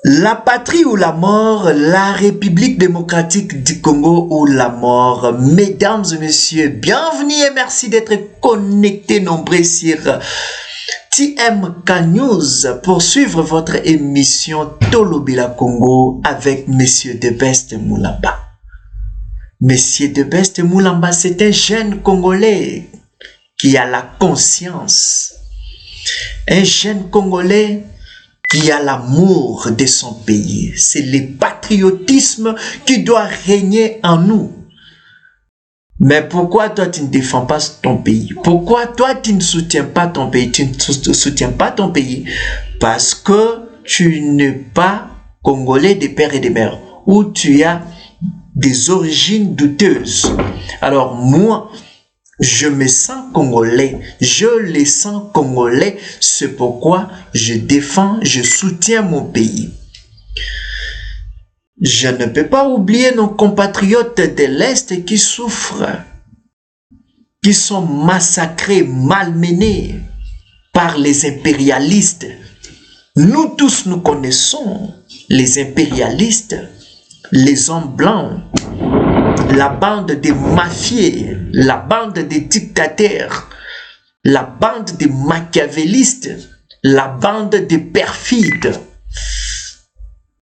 La patrie ou la mort, la République démocratique du Congo ou la mort. Mesdames et messieurs, bienvenue et merci d'être connectés nombreux sur TMK News pour suivre votre émission Tolobila Congo avec Monsieur Debeste Moulamba. Monsieur Debeste Moulamba, c'est un jeune Congolais qui a la conscience. Un jeune Congolais qui a l'amour de son pays. C'est le patriotisme qui doit régner en nous. Mais pourquoi toi tu ne défends pas ton pays? Pourquoi toi tu ne soutiens pas ton pays? Tu ne soutiens pas ton pays parce que tu n'es pas Congolais de père et de mère, ou tu as des origines douteuses. Alors moi, je me sens Congolais, je les sens Congolais, c'est pourquoi je défends, je soutiens mon pays. Je ne peux pas oublier nos compatriotes de l'Est qui souffrent, qui sont massacrés, malmenés par les impérialistes. Nous tous, nous connaissons les impérialistes, les hommes blancs, la bande des mafieux, la bande des dictateurs, la bande des machiavélistes, la bande des perfides.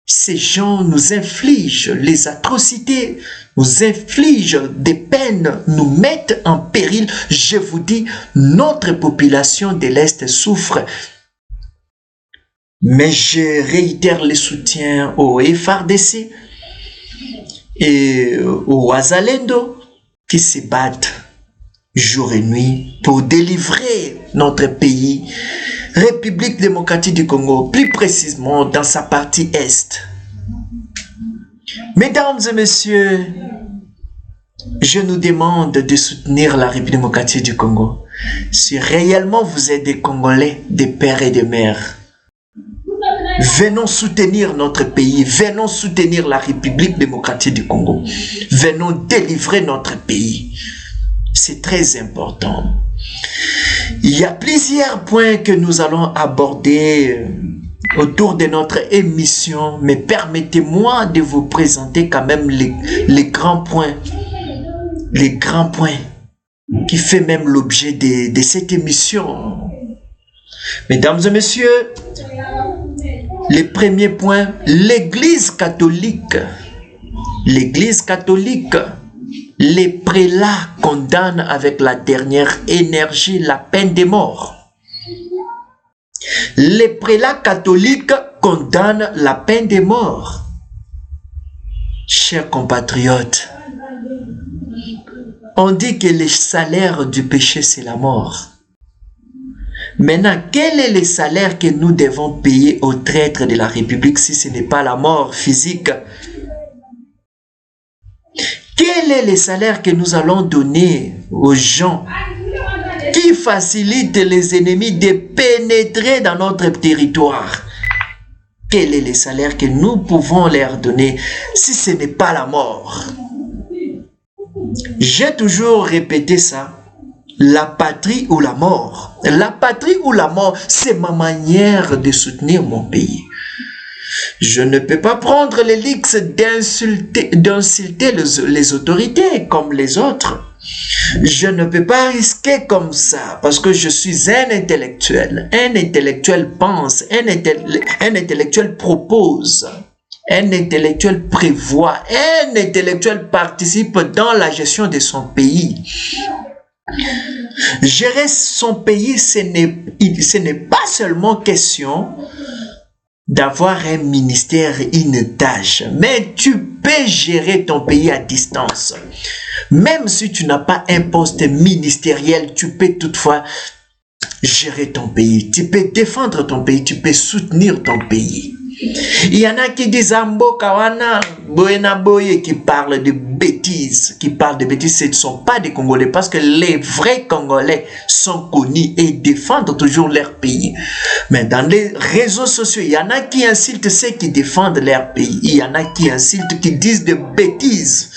Ces gens nous infligent les atrocités, nous infligent des peines, nous mettent en péril. Je vous dis, notre population de l'Est souffre. Mais je réitère le soutien au FARDC et aux Wazalendo qui se battent jour et nuit pour délivrer notre pays, République démocratique du Congo, plus précisément dans sa partie Est. Mesdames et messieurs, je nous demande de soutenir la République démocratique du Congo. Si réellement vous êtes des Congolais, des pères et des mères, venons soutenir notre pays, venons soutenir la République démocratique du Congo. Venons délivrer notre pays. C'est très important. Il y a plusieurs points que nous allons aborder autour de notre émission, mais permettez-moi de vous présenter quand même les grands points. Les grands points qui font même l'objet de cette émission. Mesdames et messieurs, le premier point, l'Église catholique. L'Église catholique, les prélats condamnent avec la dernière énergie la peine de mort. Les prélats catholiques condamnent la peine de mort. Chers compatriotes, on dit que le salaire du péché, c'est la mort. Maintenant, quel est le salaire que nous devons payer aux traîtres de la République si ce n'est pas la mort physique? Quel est le salaire que nous allons donner aux gens qui facilitent les ennemis de pénétrer dans notre territoire? Quel est le salaire que nous pouvons leur donner si ce n'est pas la mort? J'ai toujours répété ça. La patrie ou la mort. La patrie ou la mort, c'est ma manière de soutenir mon pays. Je ne peux pas prendre le luxe d'insulter les autorités comme les autres. Je ne peux pas risquer comme ça parce que je suis un intellectuel. Un intellectuel pense, un intellectuel propose, un intellectuel prévoit, un intellectuel participe dans la gestion de son pays. Gérer son pays, ce n'est pas seulement question d'avoir un ministère, une tâche, mais tu peux gérer ton pays à distance. Même si tu n'as pas un poste ministériel, tu peux toutefois gérer ton pays. Tu peux défendre ton pays, tu peux soutenir ton pays. Il y en a qui disent Kawana, Boena Boye, qui parlent de bêtises, ce ne sont pas des Congolais, parce que les vrais Congolais sont connus et défendent toujours leur pays. Mais dans les réseaux sociaux, il y en a qui insultent ceux qui défendent leur pays, il y en a qui insultent, qui disent de bêtises.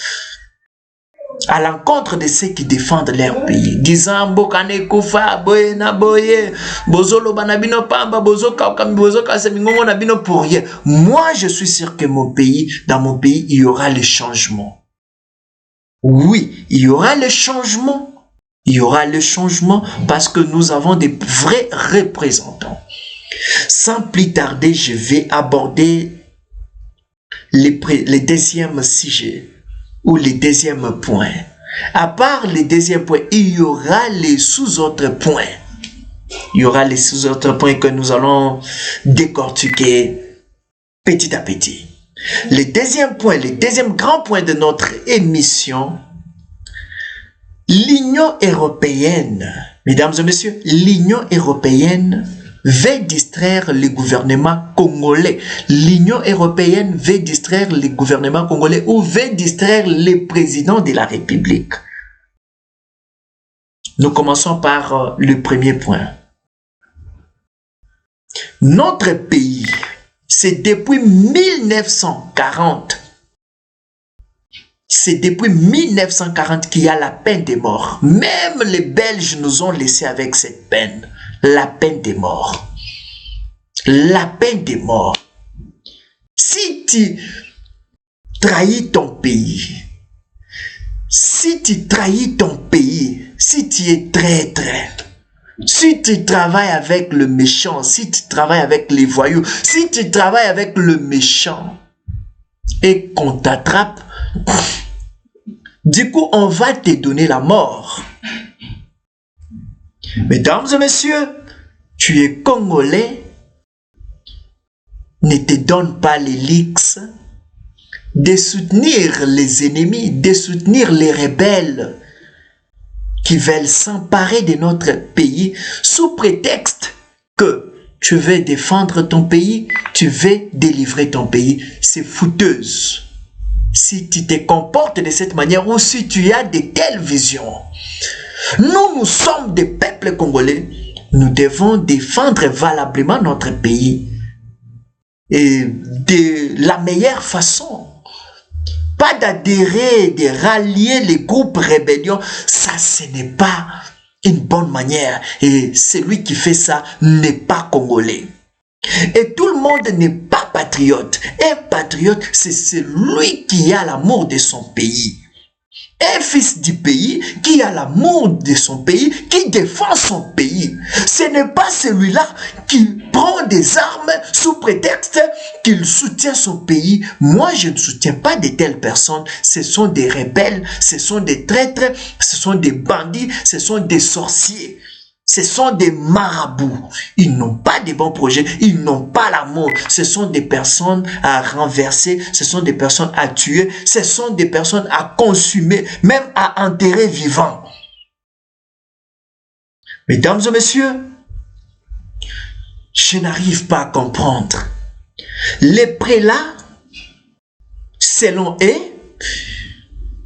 à l'encontre de ceux qui défendent leur pays, disant Bokane Koufa, Boye na Boye, Bozolo Banabino Pamba, Bozo Kaukami, Bozo Kasemingo Nabino pour rien. Moi, je suis sûr que dans mon pays, il y aura le changement. Oui, il y aura le changement. Il y aura le changement parce que nous avons des vrais représentants. Sans plus tarder, je vais aborder les deuxièmes sujets ou les deuxièmes points. À part les deuxièmes points, il y aura les sous-autres points. Il y aura les sous-autres points que nous allons décortiquer petit à petit. Le deuxième point, le deuxième grand point de notre émission, l'Union européenne, mesdames et messieurs, l'Union européenne veut distraire le gouvernement congolais. L'Union européenne veut distraire le gouvernement congolais ou veut distraire le président de la République. Nous commençons par le premier point. Notre pays, c'est depuis 1940. C'est depuis 1940 qu'il y a la peine de mort. Même les Belges nous ont laissé avec cette peine. La peine de mort. La peine de mort. Si tu trahis ton pays, si tu trahis ton pays, si tu es traître, si tu travailles avec le méchant, si tu travailles avec les voyous, si tu travailles avec le méchant et qu'on t'attrape, du coup, on va te donner la mort. Mesdames et messieurs, tu es Congolais, ne te donne pas les leaks de soutenir les ennemis, de soutenir les rebelles qui veulent s'emparer de notre pays sous prétexte que tu veux défendre ton pays, tu veux délivrer ton pays. C'est fouteuse. Si tu te comportes de cette manière ou si tu as de telles visions, nous sommes des peuples congolais, nous devons défendre valablement notre pays et de la meilleure façon. Pas d'adhérer, de rallier les groupes rébellions, ça ce n'est pas une bonne manière et celui qui fait ça n'est pas congolais. Et tout le monde n'est pas patriote. Un patriote, c'est celui qui a l'amour de son pays. Un fils du pays qui a l'amour de son pays, qui défend son pays. Ce n'est pas celui-là qui prend des armes sous prétexte qu'il soutient son pays. Moi, je ne soutiens pas de telles personnes. Ce sont des rebelles, ce sont des traîtres, ce sont des bandits, ce sont des sorciers. Ce sont des marabouts. Ils n'ont pas de bons projets. Ils n'ont pas l'amour. Ce sont des personnes à renverser. Ce sont des personnes à tuer. Ce sont des personnes à consumer, même à enterrer vivants. Mesdames et messieurs, je n'arrive pas à comprendre. Les prélats, selon eux,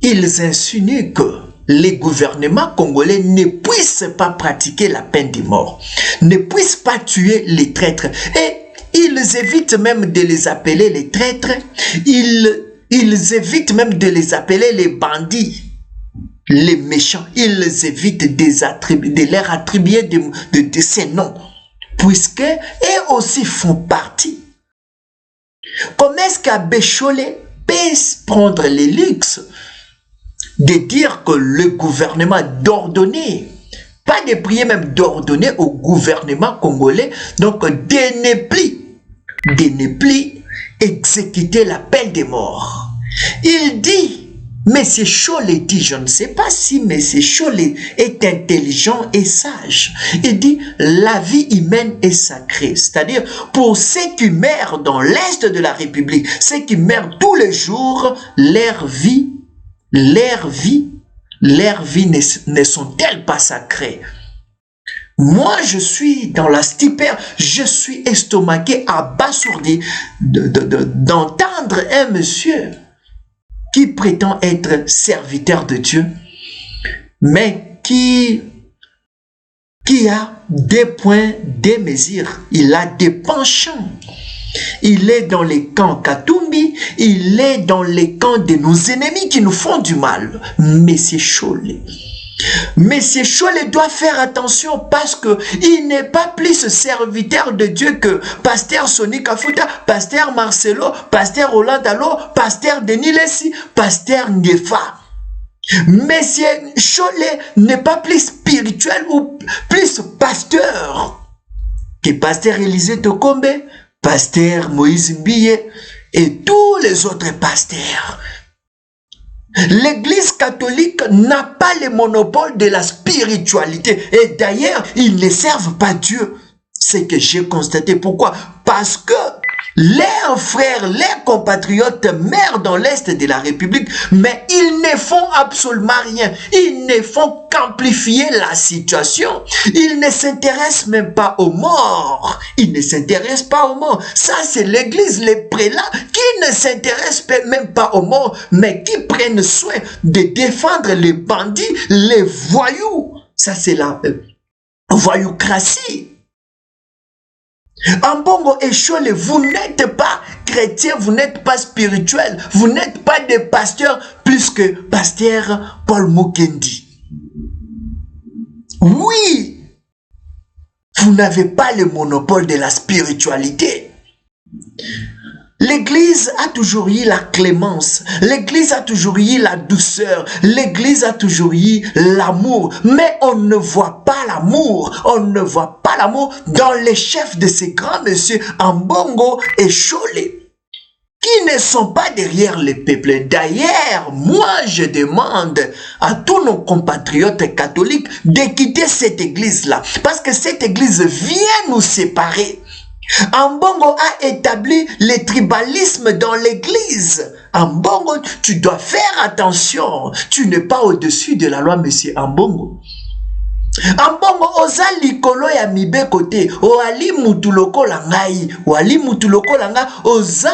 ils insinuent que les gouvernements congolais ne puissent pas pratiquer la peine de mort, ne puissent pas tuer les traîtres. Et ils évitent même de les appeler les traîtres, ils évitent même de les appeler les bandits, les méchants. Ils évitent de leur attribuer de ces noms, puisqu'ils aussi font partie. Comment est-ce qu'à Bécholé peut prendre les luxes de dire que le gouvernement d'ordonner, pas de prier même d'ordonner au gouvernement congolais, donc de ne plus exécuter la peine de mort. Il dit, M. Cholé dit, je ne sais pas si M. Cholé est intelligent et sage. Il dit, la vie humaine est sacrée. C'est-à-dire, pour ceux qui meurent dans l'Est de la République, ceux qui meurent tous les jours, leur vie ne sont-elles pas sacrées? Moi, je suis dans la stupeur, je suis estomaqué, abasourdi d'entendre un monsieur qui prétend être serviteur de Dieu, mais qui a des points, des mesures, il a des penchants. Il est dans les camps Katumbi, il est dans les camps de nos ennemis qui nous font du mal. Monsieur Cholet. Monsieur Cholet doit faire attention parce que il n'est pas plus serviteur de Dieu que pasteur Sonny Kafuta, pasteur Marcelo, pasteur Roland Allo, pasteur Denis Lessi, pasteur Ngefa. Monsieur Cholet n'est pas plus spirituel ou plus pasteur que pasteur Élisée Tokombe, pasteur Moïse Mbiye et tous les autres pasteurs. L'église catholique n'a pas le monopole de la spiritualité. Et d'ailleurs, ils ne servent pas Dieu. C'est que j'ai constaté. Pourquoi? Parce que leurs frères, leurs compatriotes meurent dans l'Est de la République, mais ils ne font absolument rien. Ils ne font qu'amplifier la situation. Ils ne s'intéressent même pas aux morts. Ils ne s'intéressent pas aux morts. Ça, c'est l'église, les prélats qui ne s'intéressent même pas aux morts, mais qui prennent soin de défendre les bandits, les voyous. Ça, c'est la voyoucratie. Ambongo et Cholet, vous n'êtes pas chrétien, vous n'êtes pas spirituel, vous n'êtes pas des pasteurs plus que pasteur Paul Mukendi. Oui, vous n'avez pas le monopole de la spiritualité. L'église a toujours eu la clémence, l'église a toujours eu la douceur, l'église a toujours eu l'amour, mais on ne voit pas l'amour, on ne voit pas l'amour dans les chefs de ces grands messieurs Ambongo et Cholet, qui ne sont pas derrière les peuples. D'ailleurs, moi je demande à tous nos compatriotes catholiques de quitter cette église-là, parce que cette église vient nous séparer. Ambongo a établi le tribalisme dans l'église. Ambongo, tu dois faire attention. Tu n'es pas au-dessus de la loi, monsieur Ambongo. Ambongo, oza likolo ya mibe kote, oali mutuloko langai, oali mutuloko langa, oza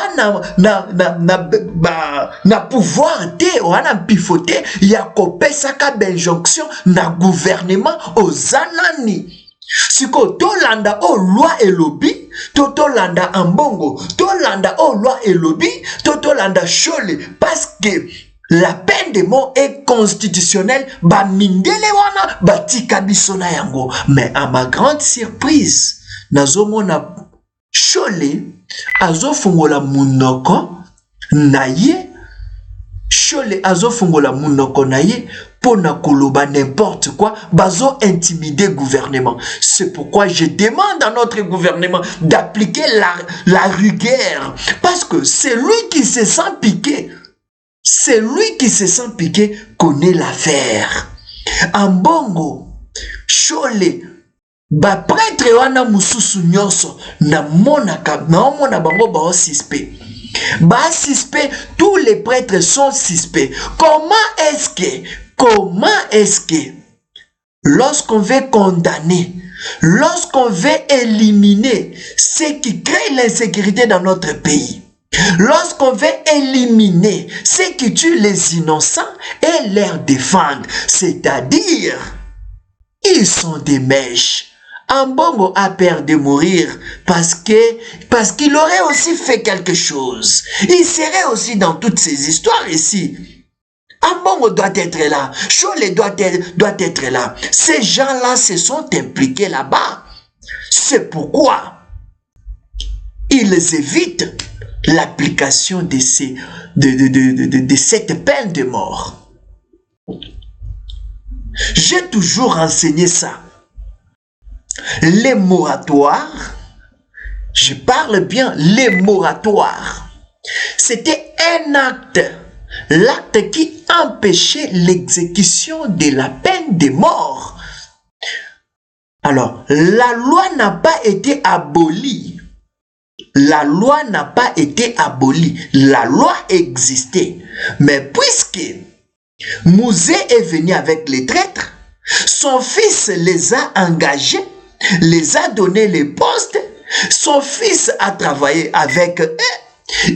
na pouvoir te, oana pifote, ya kopesaka benjonction na gouvernement, oza nani. Siko tolanda o loi elobi, tolanda Ambongo, tolanda o loi elobi, tolanda Cholet, parce que la peine de mort est constitutionnelle, ba mindele wana, ba tika biso na yango. Mais à ma grande surprise, nazomona Cholet azofungola munoko na ye, Cholet azofungola munoko na ye, pona koloba n'importe quoi, bazo intimider gouvernement. C'est pourquoi je demande à notre gouvernement d'appliquer la rigueur. Parce que c'est lui qui se sent piqué. C'est lui qui se sent piqué connaît l'affaire. Ambongo, Cholet, ba prêtre wana mususu nyonso na mona bango ba suspect. Bah suspect, tous les prêtres sont suspects. Comment est-ce que lorsqu'on veut condamner, lorsqu'on veut éliminer ce qui crée l'insécurité dans notre pays, lorsqu'on veut éliminer ceux qui tuent les innocents et les défendre, c'est-à-dire ils sont des mèches. Ambongo a peur de mourir parce qu'il aurait aussi fait quelque chose. Il serait aussi dans toutes ces histoires ici. Ambongo doit être là. Cholet doit être là. Ces gens-là se sont impliqués là-bas. C'est pourquoi ils évitent l'application de cette peine de mort. J'ai toujours enseigné ça. Les moratoires, je parle bien, les moratoires, c'était un acte, l'acte qui empêchait l'exécution de la peine de mort. Alors, la loi n'a pas été abolie. La loi n'a pas été abolie. La loi existait. Mais puisque Mouzé est venu avec les traîtres, son fils les a engagés, les a donné les postes, son fils a travaillé avec eux,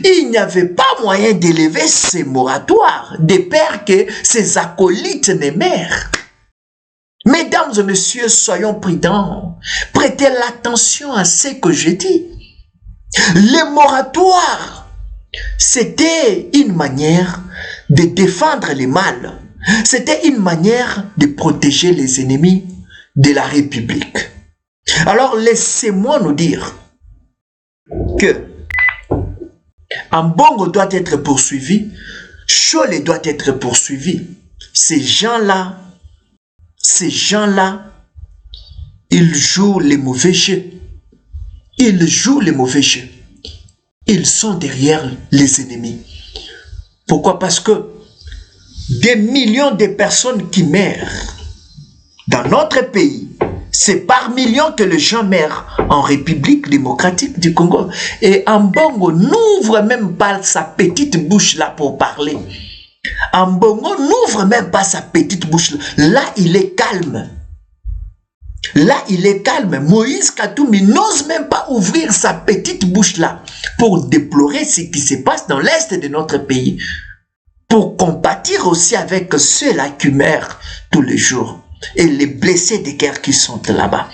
il n'y avait pas moyen d'élever ces moratoires, de peur que ces acolytes ne meurent. Mesdames et messieurs, soyons prudents, prêtez l'attention à ce que je dis. Les moratoires, c'était une manière de défendre les mal. C'était une manière de protéger les ennemis de la République. Alors laissez-moi nous dire que Ambongo doit être poursuivi, Cholet doit être poursuivi. Ces gens-là, ils jouent les mauvais jeux. Ils jouent les mauvais jeux. Ils sont derrière les ennemis. Pourquoi? Parce que des millions de personnes qui meurent dans notre pays, c'est par millions que les gens meurent en République démocratique du Congo. Et Ambongo n'ouvre même pas sa petite bouche là pour parler. Ambongo n'ouvre même pas sa petite bouche là. Là, il est calme. Là, il est calme. Moïse Katumbi n'ose même pas ouvrir sa petite bouche là pour déplorer ce qui se passe dans l'est de notre pays. Pour compatir aussi avec ceux-là qui meurent tous les jours. Et les blessés de guerre qui sont là-bas.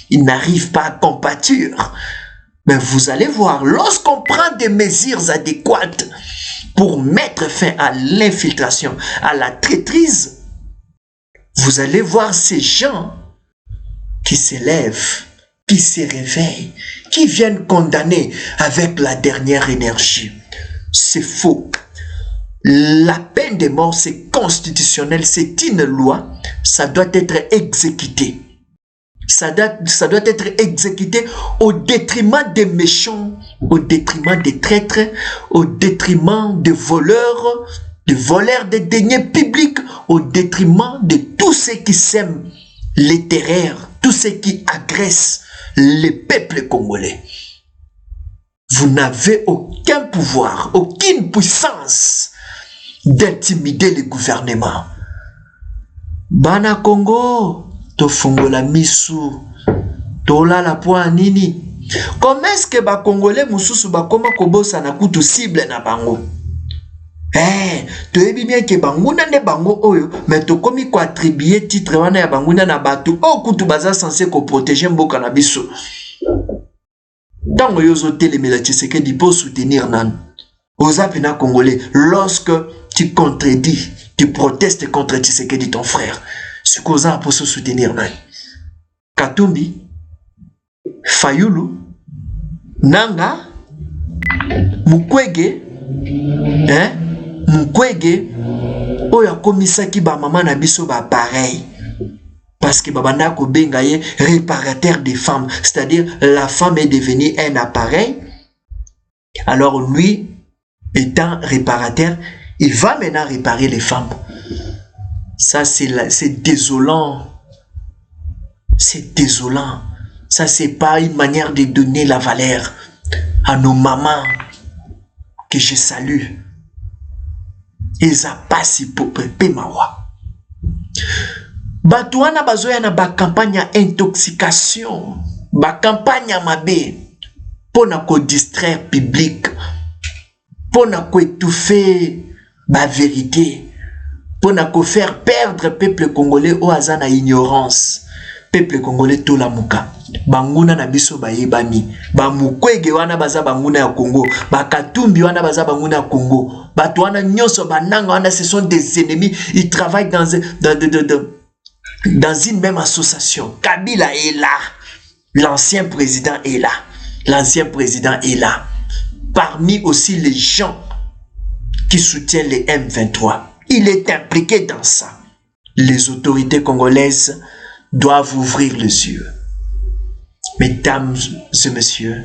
Ils n'arrivent pas à compatir. Mais vous allez voir, lorsqu'on prend des mesures adéquates pour mettre fin à l'infiltration, à la traîtrise, vous allez voir ces gens qui s'élèvent, qui se réveillent, qui viennent condamner avec la dernière énergie. C'est faux. La peine de mort, c'est constitutionnel, c'est une loi, ça doit être exécuté. Ça doit être exécuté au détriment des méchants, au détriment des traîtres, au détriment des voleurs des deniers publics, au détriment de tous ceux qui sèment les terreurs, tous ceux qui agressent les peuples congolais. Vous n'avez aucun pouvoir, aucune puissance d'intimider le gouvernement. Bana Congo, to fungola misu, to la poa nini. Comment est-ce que ba Congolais mususu ba koma kobosa na kutu cible na bango? To ebi bien ke banguna ne bango oyo, mais to komi ko attribuer titre wana ya banguna na batu o kutu baza censé ko protéger mboka na biso. Tango yozo telemela Tshisekedi pour soutenir nan. Ozapina Congolais, lorsque tu contredis, tu protestes contre Tshisekedi ton frère, ce qu'on a pour se soutenir nan. Katumbi, Fayulu, Nanga, Mukwege, Mukwege, oya komisaki ba mama na biso ba pareil. Parce que babanda ko bengaye réparateur des femmes, c'est-à-dire la femme est devenue un appareil. Alors lui, étant réparateur, il va maintenant réparer les femmes. Ça c'est désolant. C'est désolant. Ça c'est pas une manière de donner la valeur à nos mamans que je salue. Ils a pas si peu mawa. Batouana bazoya na ba campagne intoxication, ba campagne mabe pour na ko distraire public, pour na ko étouffer ba vérité, pour na ko faire perdre peuple congolais au hasard na ignorance. Peuple congolais to la muka. Banguna na biso ba yebami, ba Mukwege wana baza banguna ya Congo, ba Katumbi wana baza banguna ya Congo, batouana nyonso bananga wana ce sont des ennemis, ils travaillent dans une même association. Kabila est là. L'ancien président est là. L'ancien président est là. Parmi aussi les gens qui soutiennent les M23. Il est impliqué dans ça. Les autorités congolaises doivent ouvrir les yeux. Mesdames et messieurs,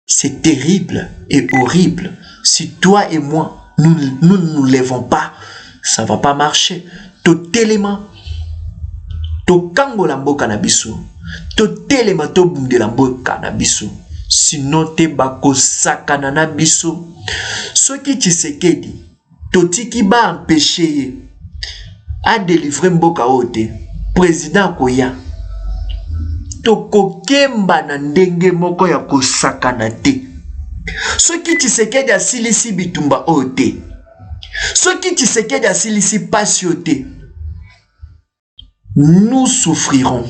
c'est terrible et horrible. Si toi et moi, nous ne nous lèvons pas, ça ne va pas marcher. Totalement. To kangola mboka na biso, to telema to bundela mboka na biso, sinon te bako sakana na biso. Soki Tshisekedi, to tiki ba empêcher a délivrer mboka ote, président koya, to kokemba na ndenge moko ya kosakana te. Soki Tshisekedi asilisi bitumba ote, soki Tshisekedi asilisi pasi ote, nous souffrirons.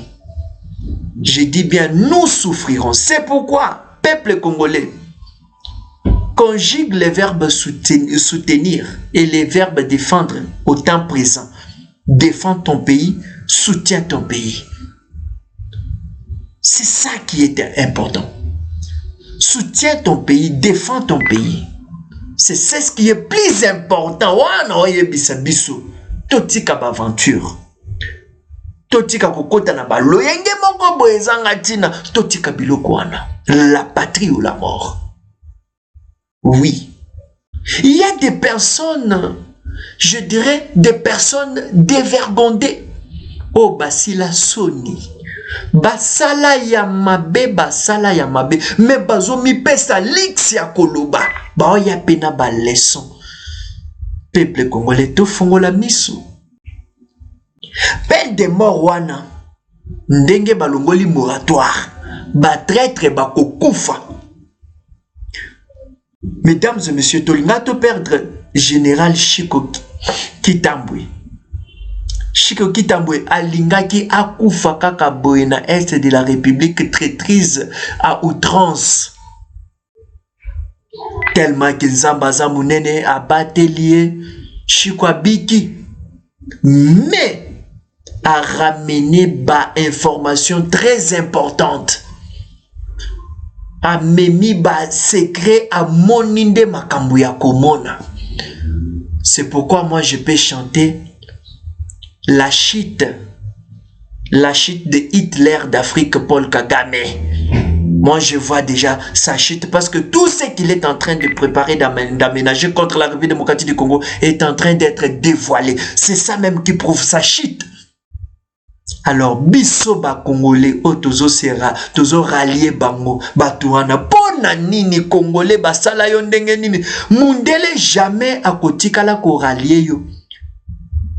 Je dis bien, nous souffrirons. C'est pourquoi, peuple congolais, conjugue les verbes soutenir et les verbes défendre au temps présent. Défends ton pays, soutiens ton pays. C'est ça qui est important. Soutiens ton pays, défends ton pays. C'est ce qui est plus important. Totika aventure. Totika kokota na baloyenge moko boezanga tina. Totika biloko wana. La patrie ou la mort. Oui. Il y a des personnes, je dirais, des personnes dévergondées. Oh, basila soni. Basala ya mabe, mais bazo mi pesa lix ya koloba. Ba ya pena ba leçon. Peuple congolais to fongola miso. Peine de mort wana. Ndenge balongoli moratoire. Ba traître ba kokufa. Mesdames et messieurs, tolinga to perdre général Chiko Kitambwe. Chiko Kitambwe alingaki akufa kaka boye na est de la République traîtrise à outrance. Tellement que Nzambaza Munene a batelier Chiko Abiki. Mais a ramené ba information très importante. A memi ba secret à moninde makambu ya komona. C'est pourquoi moi je peux chanter la chute de Hitler d'Afrique, Paul Kagame. Moi je vois déjà sa chute parce que tout ce qu'il est en train de préparer d'aménager contre la République démocratique du Congo est en train d'être dévoilé. C'est ça même qui prouve sa chute. Alors biso ba congolais o tozo sera tozo rallier bango batuana pona nini congolais basala yo ndenge nini mundele jamais akotikala ko rallier yo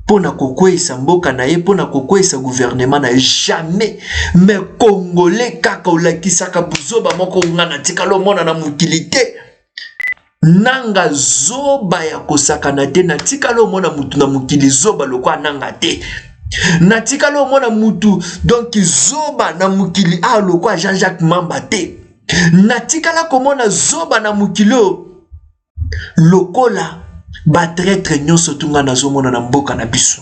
pona kokwesa mboka na ye pona kokwesa gouvernement na jamais mais congolais kaka olakisaka buzoba moko ngana tikalo mona na mutilité nanga zoba ya kosakana te na tikalo mona mutu na mukili zoba lokwa nanga te. Natikalo mona mutu donc zoba na mukili a lokwa Jean-Jacques Mamba te. Natikala komona zoba na mukilo lokola ba traître nyonso tunga na zomona na mboka na biso.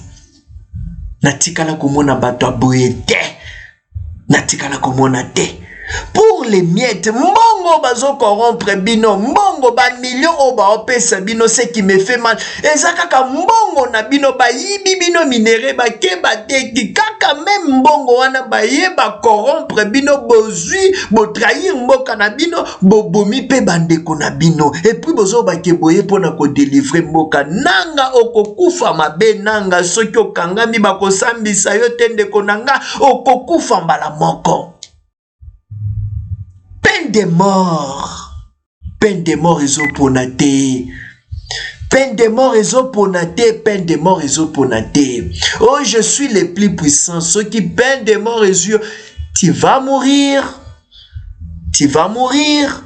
Natikala komona bato aboye te. Natikala komona te. Pour les miettes, mbongo bazo corrompre bino, mbongo ba millions o ba opesa bino, ce qui me fait mal. Ezakaka mbongo na bino ba yibi bino minere ba keba teki kaka même mbongo wana ba yeba corrompre bino bozui bo trahir mboka na bino bobomi pe bandeko na bino et puis bozo ba keboye pona ko délivrer mboka nanga okokufa mabe nanga soki okangami ba kosambisa yo tendeko nanga okokufa mbala moko. Peine de mort. Peine de mort ezoponate. Peine de mort ezoponate. Peine de mort ezoponate. Oh, je suis le plus puissant. Ceux qui peine de mort ezio. Tu vas mourir. Tu vas mourir.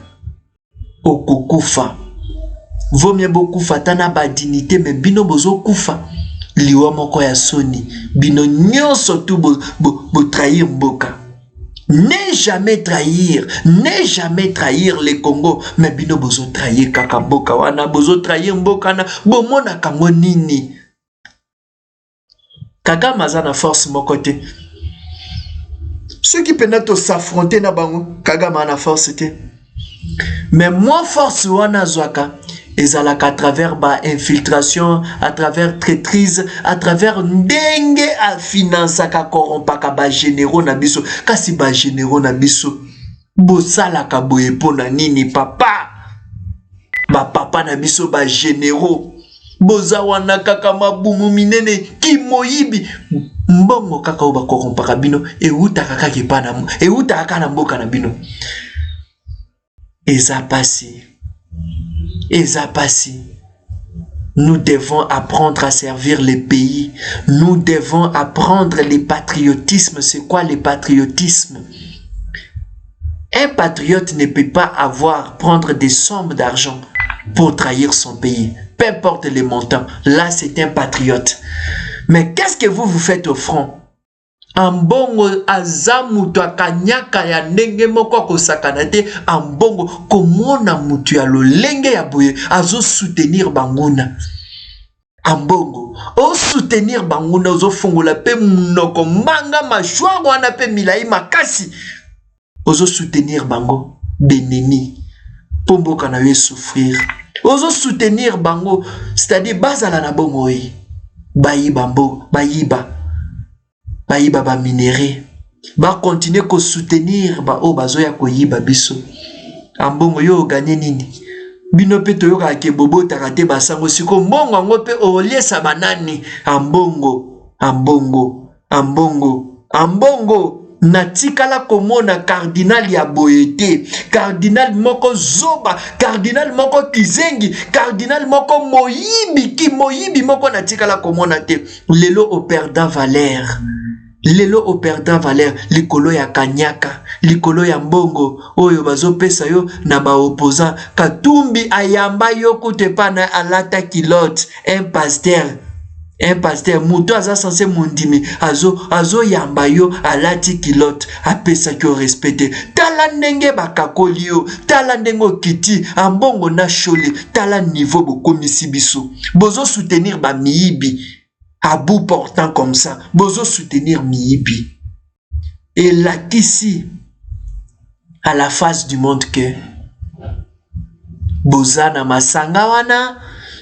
Okokufa. Vaut mieux beaucoup fatana ba dignité mais bino bozo kufa. Liwa moko ya soni. Bino nyonso tu bo trahir mboka. Ne jamais trahir les Congo, mais bino bozo trahir kaka mboka wana, bozo trahir mboka na, bomona kango nini. Kaka mazana force mokote. Ceux qui peuvent s'affronter na bango, kaga mana force te. Mais moi force wana zwaka, ezalaka à travers ba infiltration, à travers traîtrise, à travers ndenge a financaka corrompaka ba généraux na biso. Kasi ba généraux na biso bosala ka boye pona nini papa. Ba papa na biso ba généraux boza wana kaka mabumu minene ki moyibi mbongo kaka ba corrompaka bino e utaka kaka kipana e utaka na mboka na bino. Eza passé. Nous devons apprendre à servir les pays. Nous devons apprendre le patriotisme. C'est quoi le patriotisme? Un patriote ne peut pas prendre des sommes d'argent pour trahir son pays. Peu importe les montants. Là, c'est un patriote. Mais qu'est-ce que vous faites au front? ambongo aza mutu akanyaka ya ndenge moko akosakana te ambongo komona mutu ya lolenge ya boye azo soutenir banguna ambongo o soutenir banguna ozo fungola pe munoko manga mashwa wana pe milai makasi ozo soutenir bango beneni pomboka na yo souffrir ozo soutenir bango c'est-à-dire bazala na bongo yi bayiba mbo bayiba ba minéré ba continuer ko soutenir ba o bazoya ko yiba biso ambongo yo gagner nini bino pe toyoka ke bobo takate basango siko mbongo ngo pe oliesa banani ambongo natikala komona cardinal ya boyete cardinal moko zoba cardinal moko kizengi cardinal moko moyibi moko natikala komona te lelo au perdant Valère likolo ya kanyaka likolo ya mbongo oyo bazopesa yo na ba opposant Katumbi ayamba yo kutepana alata kilote un pasteur muto aza censé mondimi azo yamba yo alati kilote apesa ki respecté tala ndenge bakakoli yo tala ndenge okiti ambongo na shole tala niveau bokomisi biso bozo soutenir ba miyibi à bout portant comme ça, bozo soutenir miyibi. Et là qu'ici, à la face du monde que bozana masanga wana,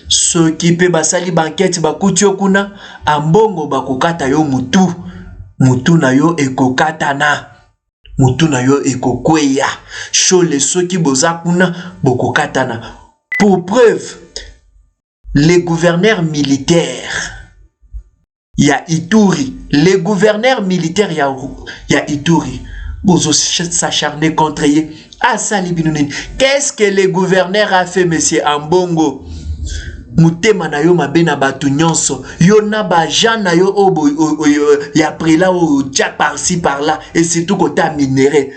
ceux qui pe basali banquette bakuti okuna, ambongo bakokata yo mutu na yo ekokatana, mutu na yo ekokweya, chole ceux qui bozakuna bokokatana. Pour preuve, les gouverneurs militaires ya Ituri, les gouverneurs militaires ya Ituri, bozo s'acharner contre eux. Ah sali binounin. Qu'est-ce que les gouverneurs a fait, monsieur Ambongo? Mutema na yo mabena batu nyonso. Yo na ba jana yo obo ya prela o tcha par-ci par-là et c'est tout côté minéré.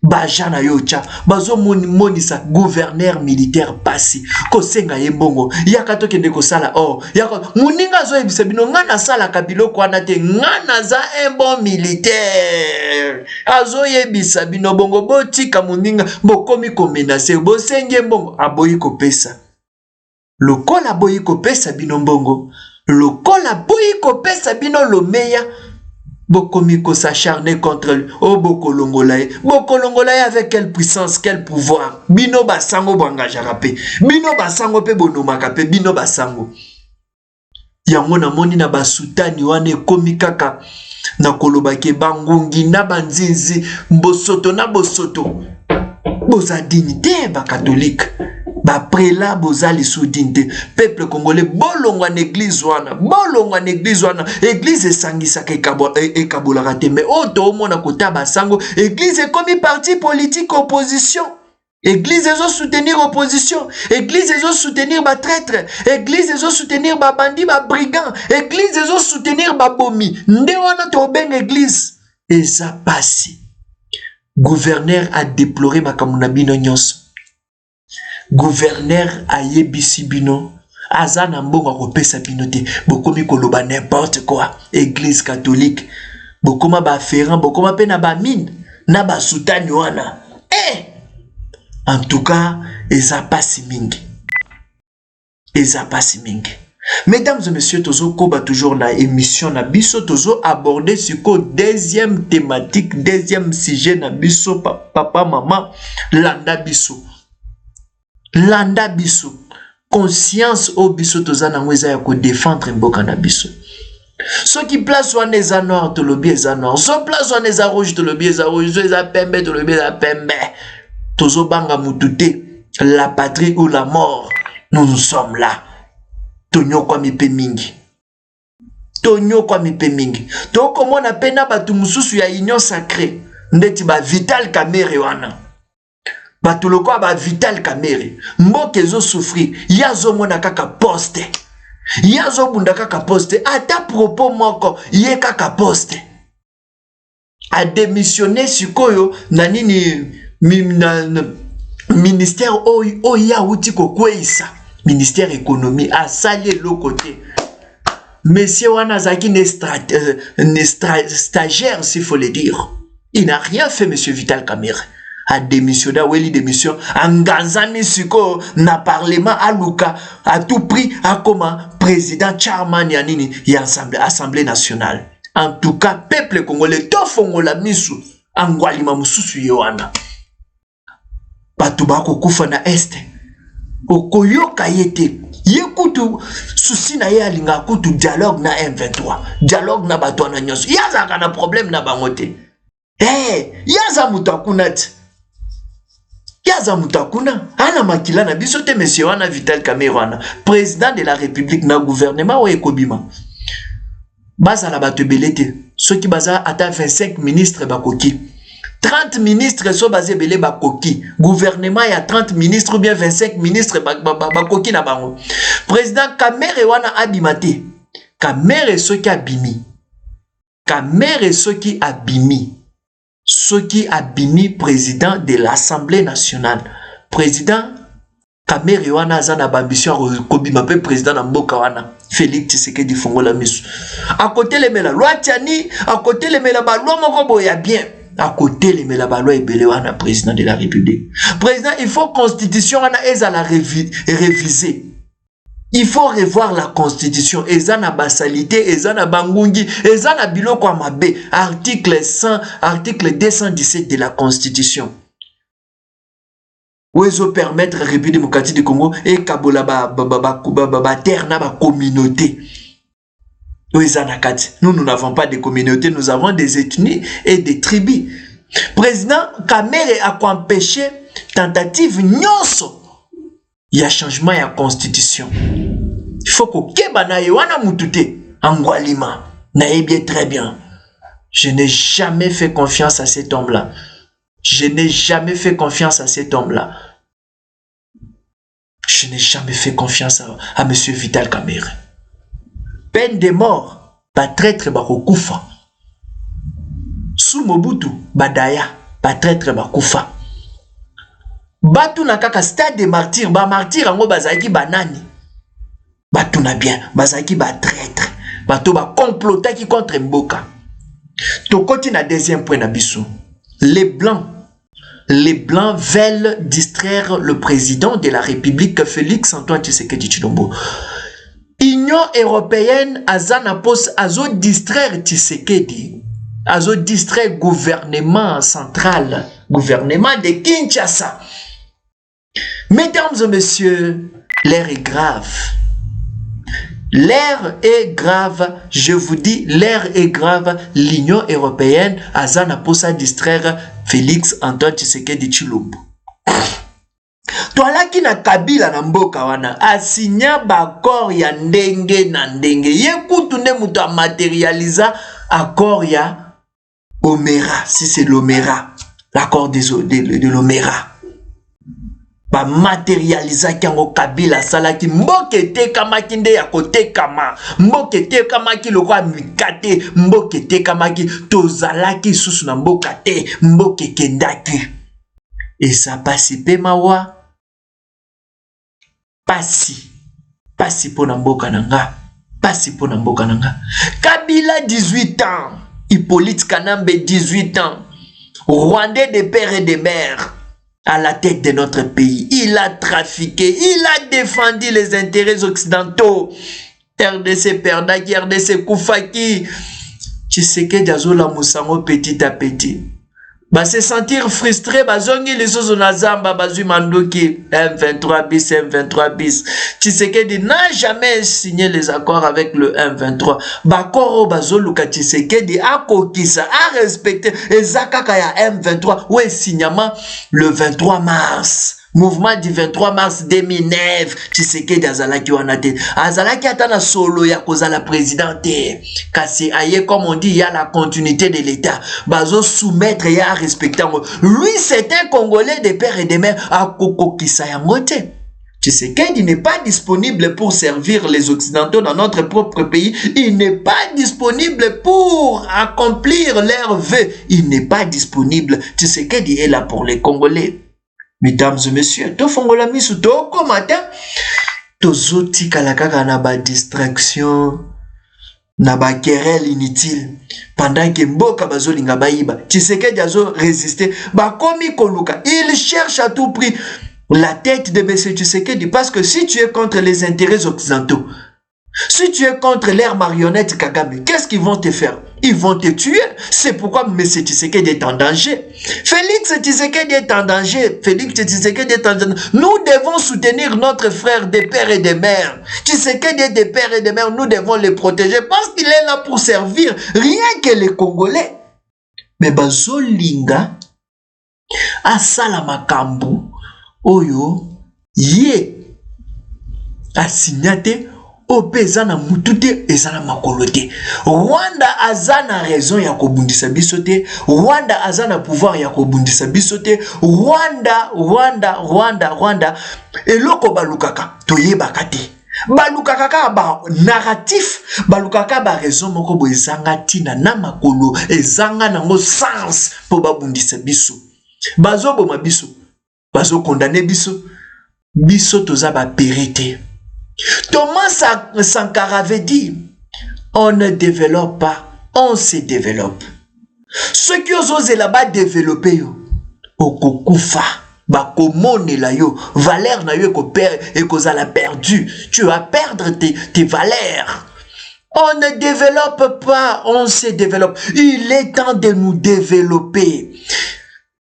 Bajana yo cha bazo monisa gouverneur militaire pasi ko senga yembongo yaka to kende ko sala yaka muninga zo ebisa bino ngana sala kabilo ko ana te ngana za un bon militaire azo yebisa bino bongo botika muninga bokomi ko menacer bo senge mbongo aboyi ko pesa lokola boyi ko pesa bino mbongo lokola boyi ko pesa bino lomeya bokomi ko s'acharner contre lui. Oh bokolongolaye avec quelle puissance, quel pouvoir. Bino basango bangajara pe. Bino basango pe bonomaka pe bino basango. Yango na moni na basutani wane komi kaka na kolobake bangungi na banzinzi bosoto na bosoto. Boza dignité ba catholique. Ba prela bozali soudinte peuple congolais bolongwa l'église wana église esangisa ke kabola raté mais oto mona kota basango église comme parti politique opposition église ezo soutenir opposition église ezo soutenir ba traître église ezo soutenir ba bandi ba brigand église ezo soutenir ba bomi nde wana to ben église eza pasi gouverneur a déploré makamuna bino nyonso gouverneur a yebisi bino azana mbongo kopesa bino te bokomi koloba n'importe quoi église catholique bokoma ba ferrant bokoma pe na ba mine na ba soutani wana en tout cas eza pasi mingi mesdames et messieurs tozo koba toujours na émission na biso tozo aborder sur deuxième thématique deuxième sujet na biso papa maman landa biso conscience au biso tozana ngweza ya ko défendre mboka na biso ceux qui place wana eza noir to lobi eza noir so place wana eza rouge to lobi eza rouge so eza pembe to lobi eza pembe tozo banga mutute la patrie ou la mort nous sommes là tonyo kwa mipe mingi to komona pena batu mususu ya union sacrée ndeti ba Vital Kamerhe wana batuloko ba Vital Kamerhe mboke zo souffrir yazo mona kaka poste yazo bunda kaka poste ata propos moko ye kaka poste a démissionné sikoyo na nini ministère oya uti ko kweisa ministère économie a salé le côté Monsieur Wanazaki n'est stagiaire, s'il faut le dire. Il n'a rien fait, monsieur Vital Kamerhe. A démissionné, Weli démission, Anganzami Suko, n'a parlement à Luka, à tout prix, à comment président Charman Yanini, y Assemblée nationale. En tout cas, peuple congolais, tofongo la misu, angwalima mususu yoana. Batubako kufa na este. Okoyoka yete. Yekutu, souci na ye alinga kutu dialogue na M23. Dialogue na batwa na nyonso. Yaza kana problème na bangote. Yaza mutakunat. Yaza mutakuna. Ana makila na bisote monsieur wana Vital Kamerhe wana. Président de la République na gouvernement wa ekobima. Baza la bato belete. Ceux qui baza ata 25 ministres bakoki. 30 ministres sont basés belé bakoki. Gouvernement il y a 30 ministres ou bien 25 ministres bakoki na bango. Président Kamerhe wana abimate. Kamerhe ceux qui abimi. Kamerhe ceux qui abimi. Ceux qui abimi président de l'Assemblée nationale. Président Kamerhe wana zana bambition kobima pe président na mboka wana. Félix Tshisekedi Fongola misu. À côté les mela loi tiani, à côté les mela ba loi moko boya bien. À côté les mela ba loi ebele wana président de la République. Président, il faut constitution wana ezala réviser. Il faut revoir la constitution. Ezana basalité, ezana bangungi, ezana biloko amabe. Article 100, article 217 de la constitution. Où ils permettre la République démocratique du Congo et Kabola terre na ba communauté. Nous n'avons pas de communautés, nous avons des ethnies et des tribus. Président Kamerhe a empêché tentative nyonso. Il y a changement à la constitution. Il faut que Kebana Yoana Mutute Angwalima naïbie très bien. Je n'ai jamais fait confiance à cet homme-là. Je n'ai jamais fait confiance à cet homme-là. Je n'ai jamais fait confiance à M. Vital Kamerhe. Peine de mort, pas traître bakokufa. Sous Mobutu, badaya, pas traître bakufa. Batu na kaka stade de martyr, ba martyr ango bazaki banani. Batu na bien, bazaki ba traître. Batu ba complotaki contre Mboka. Tokoti na deuxième point na biso. Les blancs veulent distraire le président de la République, Félix Antoine Tshisekedi Tshilombo. Union européenne azana pos azo distraire Tshisekedi, azo distraire gouvernement central, gouvernement de Kinshasa. Mesdames et messieurs, l'air est grave. L'air est grave, je vous dis, l'air est grave. L'Union européenne azana posa distraire Félix Antoine Tshisekedi Tshilombo. Toala ki na Kabila na mboka wana asigna bakor ya ndenge na ndenge. Ye kutu nde mutu materializa accord ya Omera, si c'est l'Omera, l'accord de l'Omera. Ba materializa kiango Kabila salaki mboke te kamaki nde ya kote kama mboke te kamaki lokwa mikate mboke te kamaki tozalaki susu na mboka te mboke kendaki. Et ça passe pe mawa pasi po na mboka nanga, pasi po na mboka nanga. Kabila 18 ans, Hippolyte Kanambe 18 ans, Rwandais de père et de mère à la tête de notre pays. Il a trafiqué, il a défendu les intérêts occidentaux. RDC perdaki, RDC koufaki. Tshisekedi azola musango petit à petit. Ba se sentir frustré, bazongi les choses na zamba, bazui mandoki M23 bis, M23 bis. Tshisekedi n'a jamais signé les accords avec le M23. Bakoro bazoluka Tshisekedi a kokisa, a respecté ezakaka ya M23 ou est signement le 23 mars. Mouvement du 23 mars 2009, Tshisekedi azalaki wanate. Azalaki atana solo ya kozala présidente. Kasi aye comme on dit, il y a la continuité de l'État. Bazo soumettre ya respecter. Lui c'est un Congolais de père et de mère à Koko Kisa Yamote. Tshisekedi n'est pas disponible pour servir les Occidentaux dans notre propre pays. Il n'est pas disponible pour accomplir leurs vœux. Il n'est pas disponible. Tshisekedi est là pour les Congolais. Mesdames et messieurs, to fongola misu to komata to zoti kalakaka na ba distraction na ba querelle inutile pendant que mboka bazolinga bayiba. Tshisekedi azo résister ba komi koluka. Il cherche à tout prix la tête de M. Tshisekedi parce que si tu es contre les intérêts occidentaux, si tu es contre l'air marionnette Kagame, qu'est-ce qu'ils vont te faire? Ils vont te tuer. C'est pourquoi M. Tshisekedi est en danger. Félix Tshisekedi est en danger. Félix Tshisekedi est en danger. Nous devons soutenir notre frère des pères et des mères. Tshisekedi est des pères et des mères. Nous devons les protéger parce qu'il est là pour servir rien que les Congolais. Mais bazolinga asala makambu oyo ye asignate opezana mutute ezana makolote. Rwanda azana raison ya kobundisa bisote. Rwanda azana pouvoir ya kobundisa bisote. Rwanda. Eloko balukaka toyebaka te. Balukaka ba narratif, balukaka ba raison moko bo ezanga tina na makolo ezanga nango sens po babundisa biso. Bazo boma biso. Bazo condamner biso. Biso toza ba périté. Thomas Sankara avait dit, on ne développe pas, on se développe. Ceux qui osent là-bas développer, yo, okokufa, bakomone la yo, valeur na yo et la perdu. Tu vas perdre tes valeurs. On ne développe pas, on se développe. Il est temps de nous développer.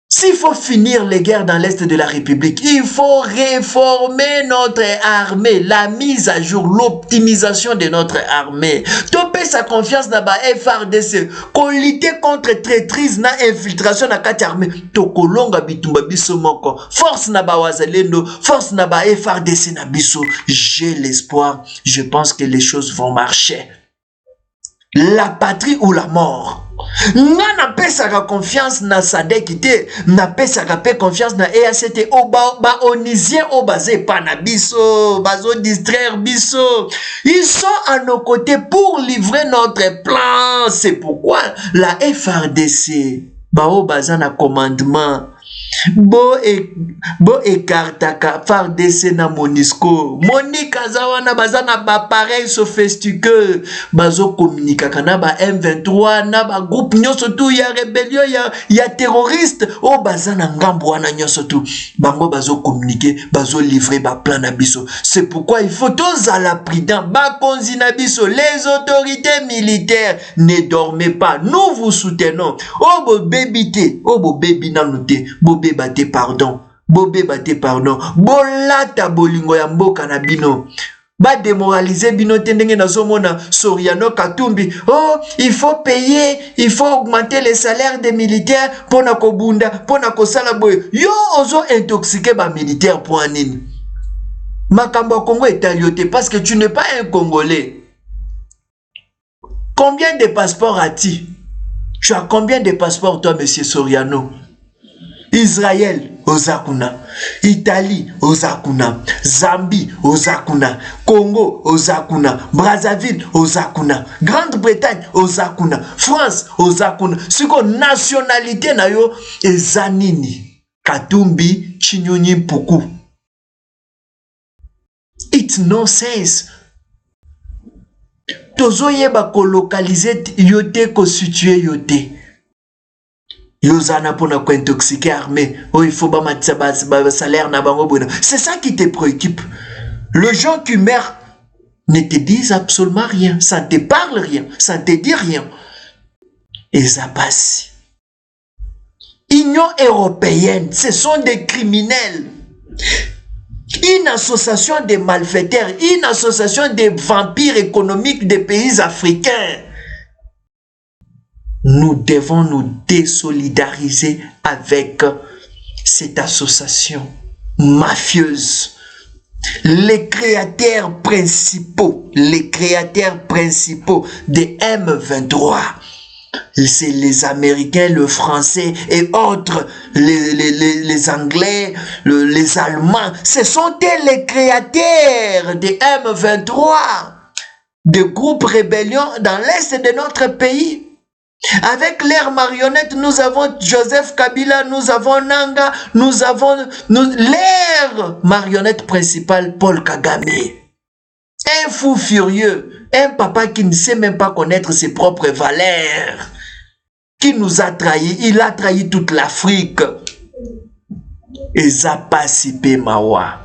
S'il faut finir les guerres dans l'Est de la République, il faut réformer notre armée, la mise à jour, l'optimisation de notre armée. Topé sa confiance dans la FRDC, qu'on lutte contre traîtrise na infiltration na kati armée. Tokolonga bitumba biso moko. Force na ba wazalendo, force na ba FRDC na biso. J'ai l'espoir, je pense que les choses vont marcher. La patrie ou la mort. Nga pesaka confiance na Sadek te, na pesaka pe confiance na EACT o ba onisien o basé pa na biso, bazo distraire biso. Ils sont à nos côtés pour livrer notre plan. C'est pourquoi la FRDC ba o bazana commandement bo ekartaka FARDC na MONUSCO. Monique azawana bazana ba pareil sophistiqué bazo communiquer na ba M23 na ba groupe nyoso tu ya rébellion ya terroriste o bazana ngambo wana nyoso tu bango bazo communiquer bazo livrer ba plan na biso. C'est pourquoi il faut tous à la prudent ba konzi na biso. Les autorités militaires, ne dormez pas, nous vous soutenons. Oh bo bébité, oh bo baby nanoute, bobé bate pardon, bobé bate pardon, bolata bolingo ya mboka na bino. Ba démoraliser bino tendenge na zomona Soriano Katumbi. Oh, il faut payer, il faut augmenter les salaires des militaires pour na kobunda, pour na kosala boy. Yo ozo intoxiquer ba militaire pour anine. Makambo Congo est alioté parce que tu n'es pas un Congolais. Combien de passeports as-tu? Tu as combien de passeports toi, monsieur Soriano? Israël, Ozakuna. Italie, Ozakuna. Zambie, Ozakuna. Congo, Ozakuna. Brazzaville, Ozakuna. Grande-Bretagne, Ozakuna. France, Ozakuna. Siko nationalité na yo, ezanini. Katumbi, Chinyonyi Puku. It's nonsense. Tozo yeba ko localiser yote ko situer yote. Yozana pona ko intoxiquer armée. Oh, il faut ba salaire na bango bona. C'est ça qui te préoccupe. Les gens qui meurent ne te disent absolument rien. Ça ne te parle rien. Ça ne te dit rien. Et ça passe. Union européenne, ce sont des criminels. Une association de malfaiteurs, une association de vampires économiques des pays africains. Nous devons nous désolidariser avec cette association mafieuse. Les créateurs principaux de M23, c'est les Américains, le Français et autres, les Anglais, les Allemands. Ce sont les créateurs de M23, de groupes rébellion dans l'est de notre pays. Avec l'air marionnette, nous avons Joseph Kabila, nous avons Nanga, nous avons l'air marionnette principal, Paul Kagame. Un fou furieux. Un papa qui ne sait même pas connaître ses propres valeurs, qui nous a trahis, il a trahi toute l'Afrique. Eza Passipé Mawa.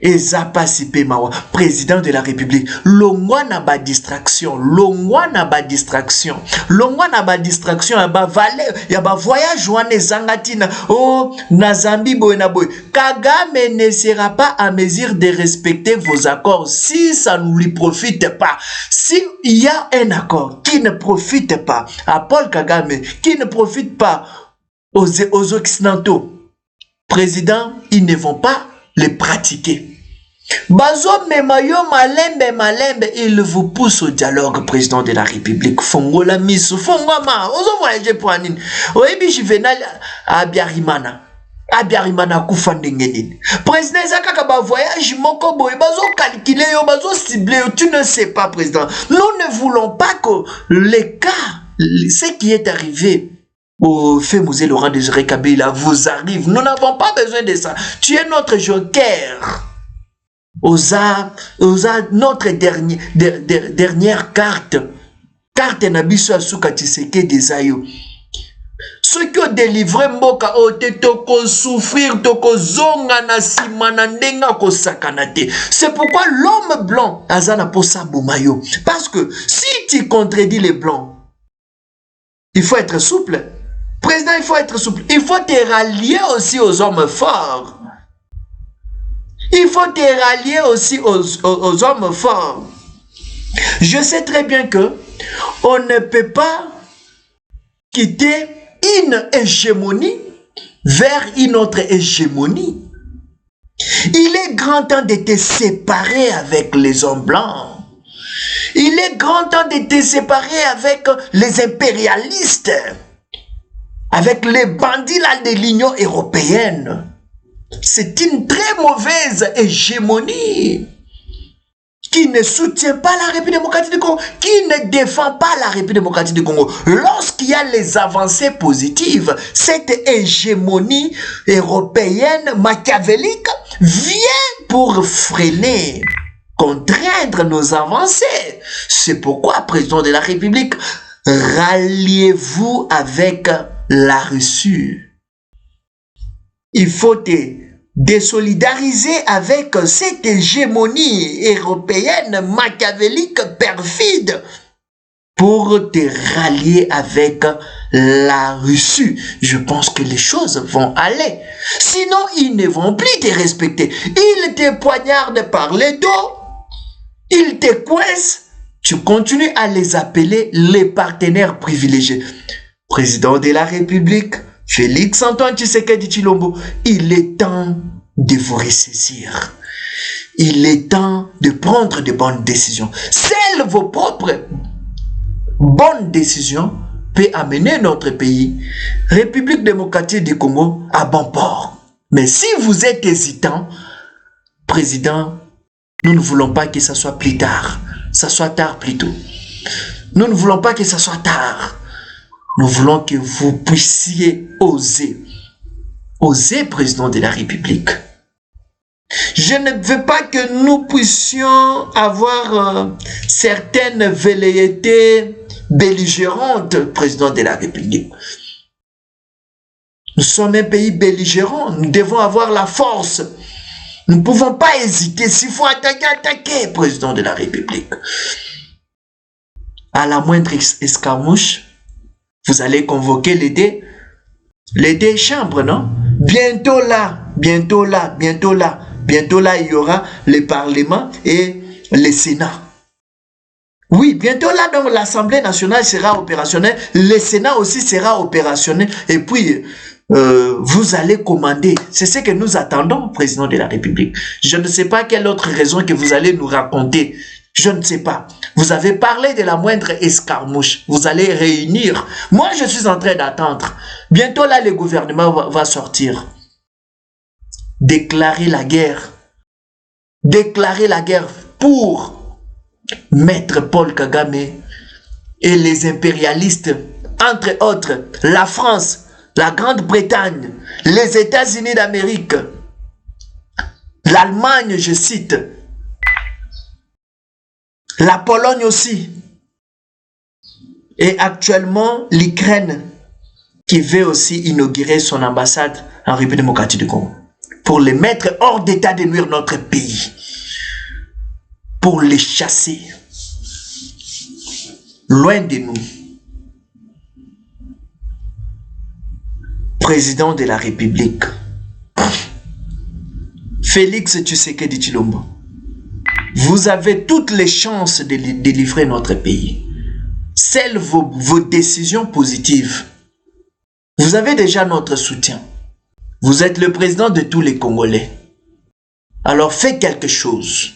Eza Passipé Mawa, président de la République. Longwa na ba distraction, longwa na ba distraction, longwa na ba distraction, ya ba valeur, ya ba voyage wane zangatina, oh, na Zambie boy na boy. Kagame ne sera pas à mesure de respecter vos accords si ça ne lui profite pas. Si il y a un accord qui ne profite pas à Paul Kagame, qui ne profite pas aux Occidentaux, président, ils ne vont pas les pratiquer. Bazo memayo malembe, il vous pousse au dialogue, président de la République. Fongola misu, fongoma, ozo voyager pour anine. Oebi Juvenal Abiarimana. Abiarimana kufandengeni. Président Zakaka ba voyage moko boy, bazo calculer yo, bazo cibler yo, tu ne sais pas, président. Nous ne voulons pas que les cas, ce qui est arrivé au fait Mosé Laurent Désiré Kabila vous arrive. Nous n'avons pas besoin de ça. Tu es notre joker. Osa notre dernière carte. Carte Nabiso Asuka Tshiseke des Ayo. Ceux qui ont délivré Mboka Ote toko souffrir, toko zonga na simana ndenga ko sakanate. C'est pourquoi l'homme blanc azana posa bumayo. Parce que si tu contredis les blancs, il faut être souple. Président, il faut être souple. Il faut te rallier aussi aux hommes forts. Il faut te rallier aussi aux hommes forts. Je sais très bien que on ne peut pas quitter une hégémonie vers une autre hégémonie. Il est grand temps de te séparer avec les hommes blancs. Il est grand temps de te séparer avec les impérialistes, avec les bandits là de l'Union européenne. C'est une très mauvaise hégémonie qui ne soutient pas la République démocratique du Congo, qui ne défend pas la République démocratique du Congo. Lorsqu'il y a les avancées positives, cette hégémonie européenne machiavélique vient pour freiner, contraindre nos avancées. C'est pourquoi, président de la République, ralliez-vous avec la Russie. Il faut te désolidariser avec cette hégémonie européenne machiavélique perfide pour te rallier avec la Russie. Je pense que les choses vont aller. Sinon, ils ne vont plus te respecter. Ils te poignardent par le dos. Ils te coincent. Tu continues à les appeler les partenaires privilégiés. Président de la République, Félix Antoine Tshisekedi Tshilombo, il est temps de vous ressaisir. Il est temps de prendre de bonnes décisions. Seules vos propres bonnes décisions peuvent amener notre pays, République démocratique du Congo, à bon port. Mais si vous êtes hésitant, président, nous ne voulons pas que ça soit plus tard. Ça soit tard plutôt. Nous ne voulons pas que ça soit tard. Nous voulons que vous puissiez oser. Oser, président de la République. Je ne veux pas que nous puissions avoir certaines velléités belligérantes, président de la République. Nous sommes un pays belligérant. Nous devons avoir la force. Nous ne pouvons pas hésiter. S'il faut attaquer, attaquer, président de la République. À la moindre escarmouche, vous allez convoquer les deux chambres, non? Bientôt là, il y aura le Parlement et le Sénat. Oui, bientôt là, donc l'Assemblée nationale sera opérationnelle, le Sénat aussi sera opérationnel, et puis vous allez commander. C'est ce que nous attendons, président de la République. Je ne sais pas quelle autre raison que vous allez nous raconter. Je ne sais pas. Vous avez parlé de la moindre escarmouche. Vous allez réunir. Moi, je suis en train d'attendre. Bientôt là, le gouvernement va sortir. Déclarer la guerre. Déclarer la guerre pour Maître Paul Kagame et les impérialistes, entre autres, la France, la Grande-Bretagne, les États-Unis d'Amérique, l'Allemagne, je cite. La Pologne aussi. Et actuellement, l'Ukraine qui veut aussi inaugurer son ambassade en République démocratique du Congo. Pour les mettre hors d'état de nuire notre pays. Pour les chasser. Loin de nous. Président de la République. Félix Tshisekedi Tshilombo. Vous avez toutes les chances de délivrer notre pays. Celles vos décisions positives. Vous avez déjà notre soutien. Vous êtes le président de tous les Congolais. Alors faites quelque chose.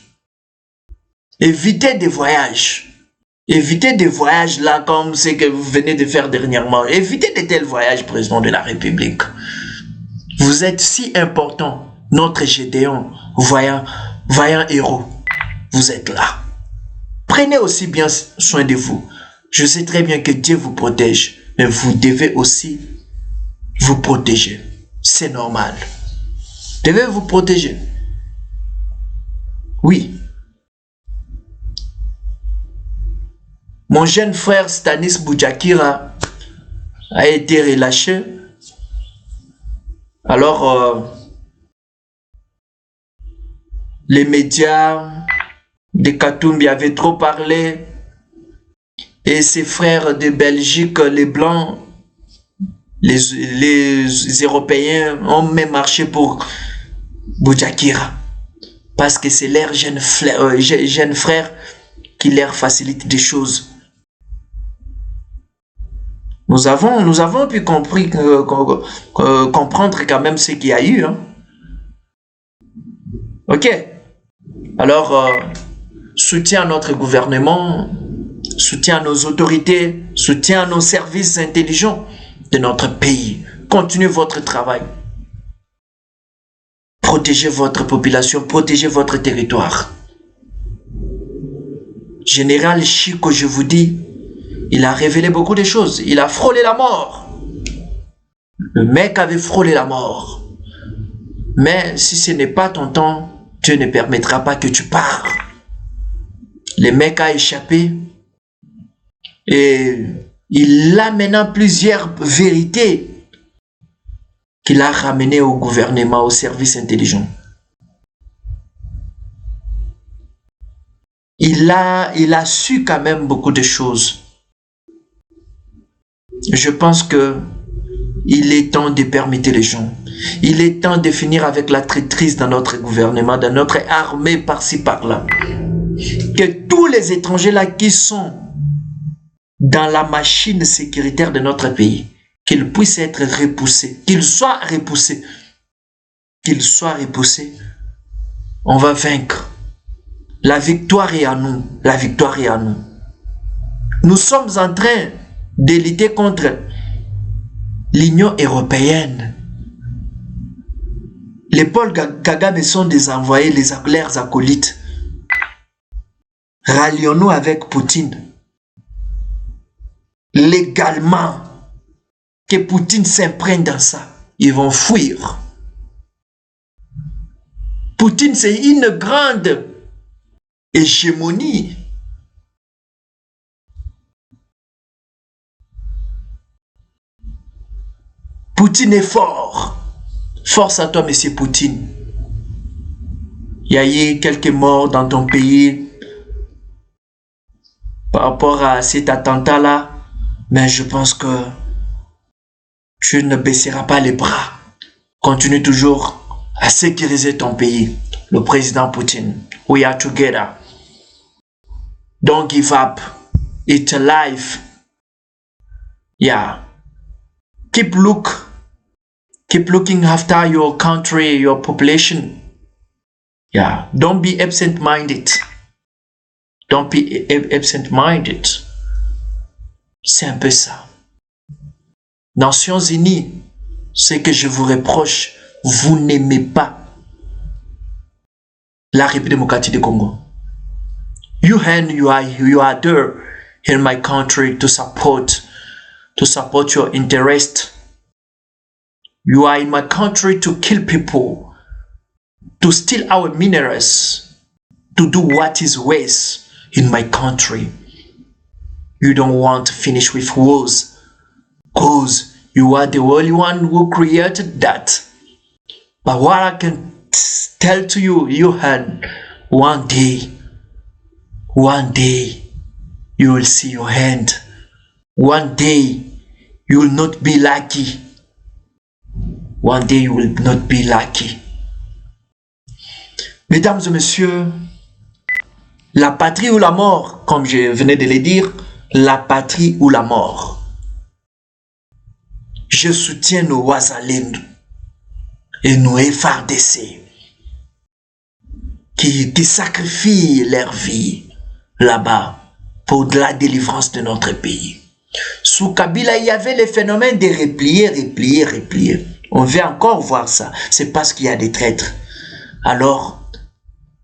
Évitez des voyages. Évitez des voyages là comme ce que vous venez de faire dernièrement. Évitez de tels voyages, président de la République. Vous êtes si important, notre Gédéon, vaillant héros. Vous êtes là. Prenez aussi bien soin de vous. Je sais très bien que Dieu vous protège, mais vous devez aussi vous protéger. C'est normal. Vous devez vous protéger. Oui. Mon jeune frère Stanis Boujakira a été relâché. Alors, les médias de Katumbi avaient trop parlé. Et ses frères de Belgique, les Blancs, les Européens ont même marché pour Boujakira. Parce que c'est leur jeune frère qui leur facilite des choses. Nous avons pu comprendre quand même ce qu'il y a eu. Hein. Ok. Alors, soutien à notre gouvernement, soutien à nos autorités, soutien à nos services intelligents de notre pays. Continuez votre travail. Protégez votre population, protégez votre territoire. Général Chico, je vous dis, il a révélé beaucoup de choses. Il a frôlé la mort. Le mec avait frôlé la mort. Mais si ce n'est pas ton temps, Dieu ne permettra pas que tu pars. Le mec a échappé. Et il a maintenant plusieurs vérités qu'il a ramenées au gouvernement, au service intelligent. Il a su quand même beaucoup de choses. Je pense que il est temps de permettre les gens. Il est temps de finir avec la traîtrise dans notre gouvernement, dans notre armée par-ci par-là. Que tous les étrangers là qui sont dans la machine sécuritaire de notre pays, qu'ils puissent être repoussés, qu'ils soient repoussés. Qu'ils soient repoussés. On va vaincre. La victoire est à nous. La victoire est à nous. Nous sommes en train de lutter contre l'Union européenne. Les Paul Kagame sont des envoyés, leurs acolytes. Rallions-nous avec Poutine. Légalement. Que Poutine s'imprègne dans ça. Ils vont fuir. Poutine, c'est une grande hégémonie. Poutine est fort. Force à toi, monsieur Poutine. Il y a eu quelques morts dans ton pays par rapport à cet attentat-là, mais je pense que tu ne baisseras pas les bras. Continue toujours à sécuriser ton pays. Le président Poutine. We are together. Don't give up. It's alive. Yeah. Keep looking after your country, your population. Yeah. Don't be absent-minded. Don't be absent-minded. C'est un peu ça. Nations Unies, ce que je vous reproche, vous n'aimez pas la République démocratique du Congo. You are there in my country to support your interest. You are in my country to kill people, to steal our minerals, to do what is waste. in my country. You don't want to finish with wars, because you are the only one who created that. But what I can tell to you, Johan, one day, you will see your hand. One day, you will not be lucky. One day, you will not be lucky. Mesdames et messieurs, la patrie ou la mort, comme je venais de le dire, la patrie ou la mort. Je soutiens nos Wazalendo et nos FARDC qui sacrifient leur vie là-bas pour la délivrance de notre pays. Sous Kabila, il y avait le phénomène de replier. On veut encore voir ça. C'est parce qu'il y a des traîtres. Alors,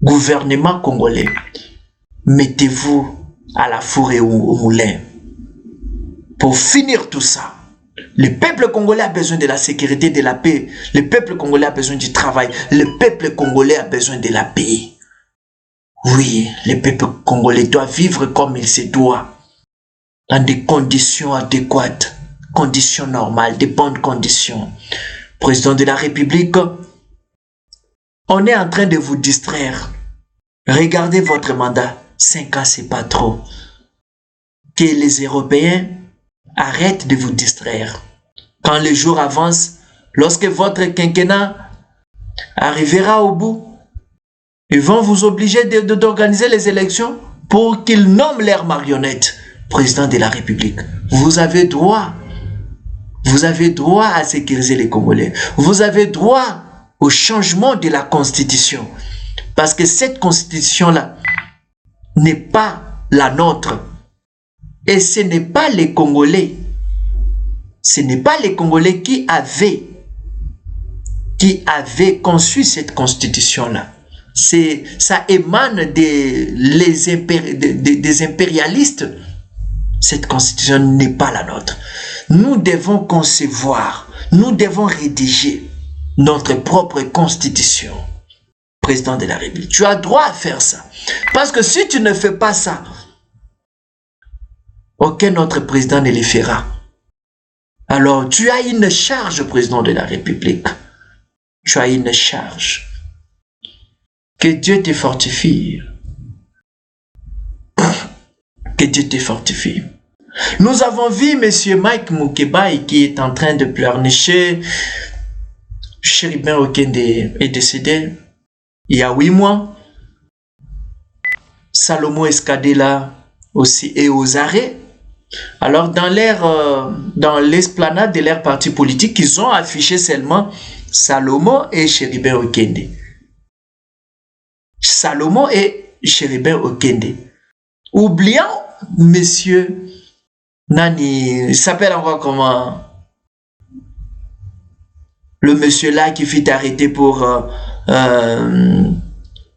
gouvernement congolais, mettez-vous à la fourre et au moulin pour finir tout ça. Le peuple congolais a besoin de la sécurité, de la paix. Le peuple congolais a besoin du travail. Le peuple congolais a besoin de la paix. Oui, le peuple congolais doit vivre comme il se doit, dans des conditions adéquates, conditions normales, des bonnes conditions. Président de la République, on est en train de vous distraire. Regardez votre mandat. 5 ans, c'est pas trop. Que les Européens arrêtent de vous distraire. Quand les jours avancent, lorsque votre quinquennat arrivera au bout, ils vont vous obliger d'organiser les élections pour qu'ils nomment leurs marionnettes président de la République. Vous avez droit à sécuriser les Congolais. Vous avez droit au changement de la Constitution. Parce que cette Constitution-là n'est pas la nôtre. Et ce n'est pas les Congolais. Ce n'est pas les Congolais qui avaient conçu cette Constitution-là. Ça émane des impérialistes. Cette Constitution n'est pas la nôtre. Nous devons concevoir, nous devons rédiger notre propre Constitution. Président de la République, tu as droit à faire ça. Parce que si tu ne fais pas ça, aucun autre président ne le fera. Alors, tu as une charge, président de la République. Tu as une charge. Que Dieu te fortifie. Que Dieu te fortifie. Nous avons vu M. Mike Mukebai qui est en train de pleurnicher. Chéribin Okende est décédé il y a 8 mois. Salomon Escadela aussi est aux arrêts. Alors dans l'esplanade de leur parti politique, ils ont affiché seulement Salomon et Chéribin Okende. Salomon et Chéribin Okende. Oubliant monsieur Nani, il s'appelle encore comment? Le monsieur là qui fut arrêté pour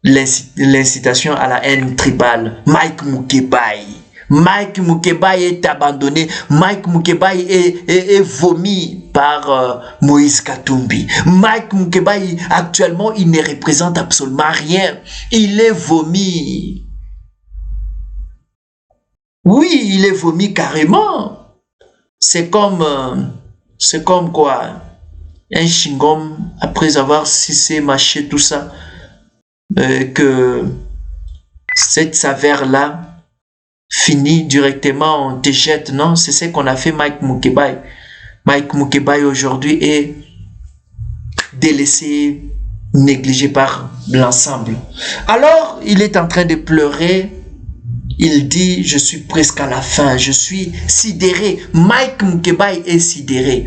l'incitation à la haine tribale, Mike Mukebai. Mike Mukebai est abandonné. Mike Mukebai est vomi par Moïse Katumbi. Mike Mukebai, actuellement, il ne représente absolument rien. Il est vomi. Oui, il est vomi carrément. C'est comme quoi? Un chingom, après avoir cissé, mâché, tout ça, que cette saveur-là finit directement, on te jette. Non, c'est ce qu'on a fait Mike Mukebai. Mike Mukebai aujourd'hui est délaissé, négligé par l'ensemble. Alors, il est en train de pleurer. Il dit, je suis presque à la fin, je suis sidéré. Mike Mukebai est sidéré.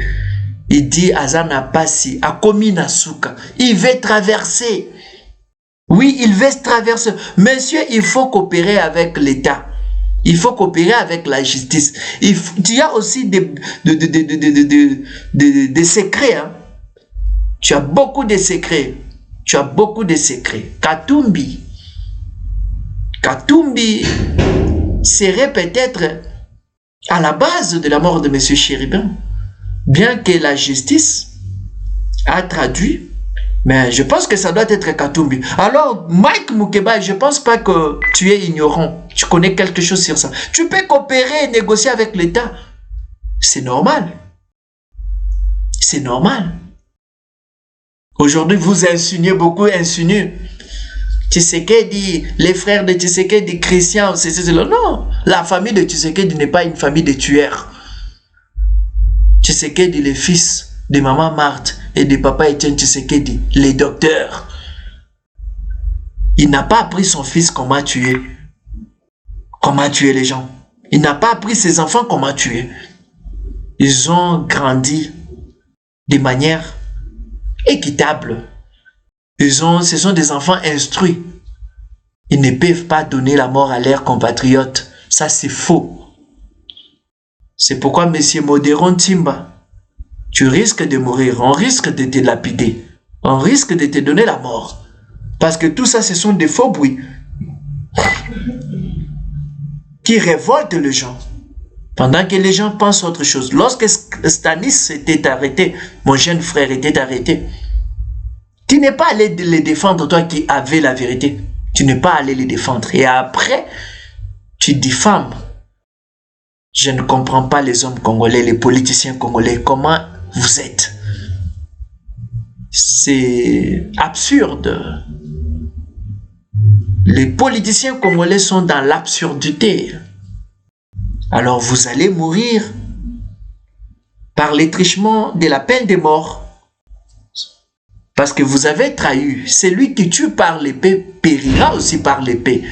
Il dit, Azana Passi, à Kominasuka, il veut traverser. Oui, il veut traverser. Monsieur, il faut coopérer avec l'État. Il faut coopérer avec la justice. Il y a aussi des secrets. Hein? Tu as beaucoup de secrets. Tu as beaucoup de secrets. Katumbi serait peut-être à la base de la mort de M. Chéribin. Bien que la justice a traduit, mais je pense que ça doit être Katumbi. Alors, Mike Mukebai, je ne pense pas que tu es ignorant. Tu connais quelque chose sur ça. Tu peux coopérer et négocier avec l'État. C'est normal. C'est normal. Aujourd'hui, vous insinuez beaucoup, insinuez. Tshisekedi, les frères de Tshisekedi, Christian, non, la famille de Tshisekedi n'est pas une famille de tueurs. Tshisekedi, les fils de maman Marthe et de papa Etienne Tshisekedi, les docteurs. Il n'a pas appris son fils comment tuer les gens. Il n'a pas appris ses enfants comment tuer. Ils ont grandi de manière équitable. Ce sont des enfants instruits. Ils ne peuvent pas donner la mort à leurs compatriotes. Ça, c'est faux. C'est pourquoi, monsieur Modéron Timba, tu risques de mourir. On risque de te lapider. On risque de te donner la mort. Parce que tout ça, ce sont des faux bruits qui révoltent les gens. Pendant que les gens pensent autre chose. Lorsque Stanis était arrêté, mon jeune frère était arrêté, tu n'es pas allé les défendre, toi qui avais la vérité. Tu n'es pas allé les défendre. Et après, tu diffames. Je ne comprends pas les hommes congolais, les politiciens congolais. Comment vous êtes? C'est absurde. Les politiciens congolais sont dans l'absurdité. Alors vous allez mourir par l'étrichement de la peine de mort. Parce que vous avez trahi. Celui qui tue par l'épée périra aussi par l'épée.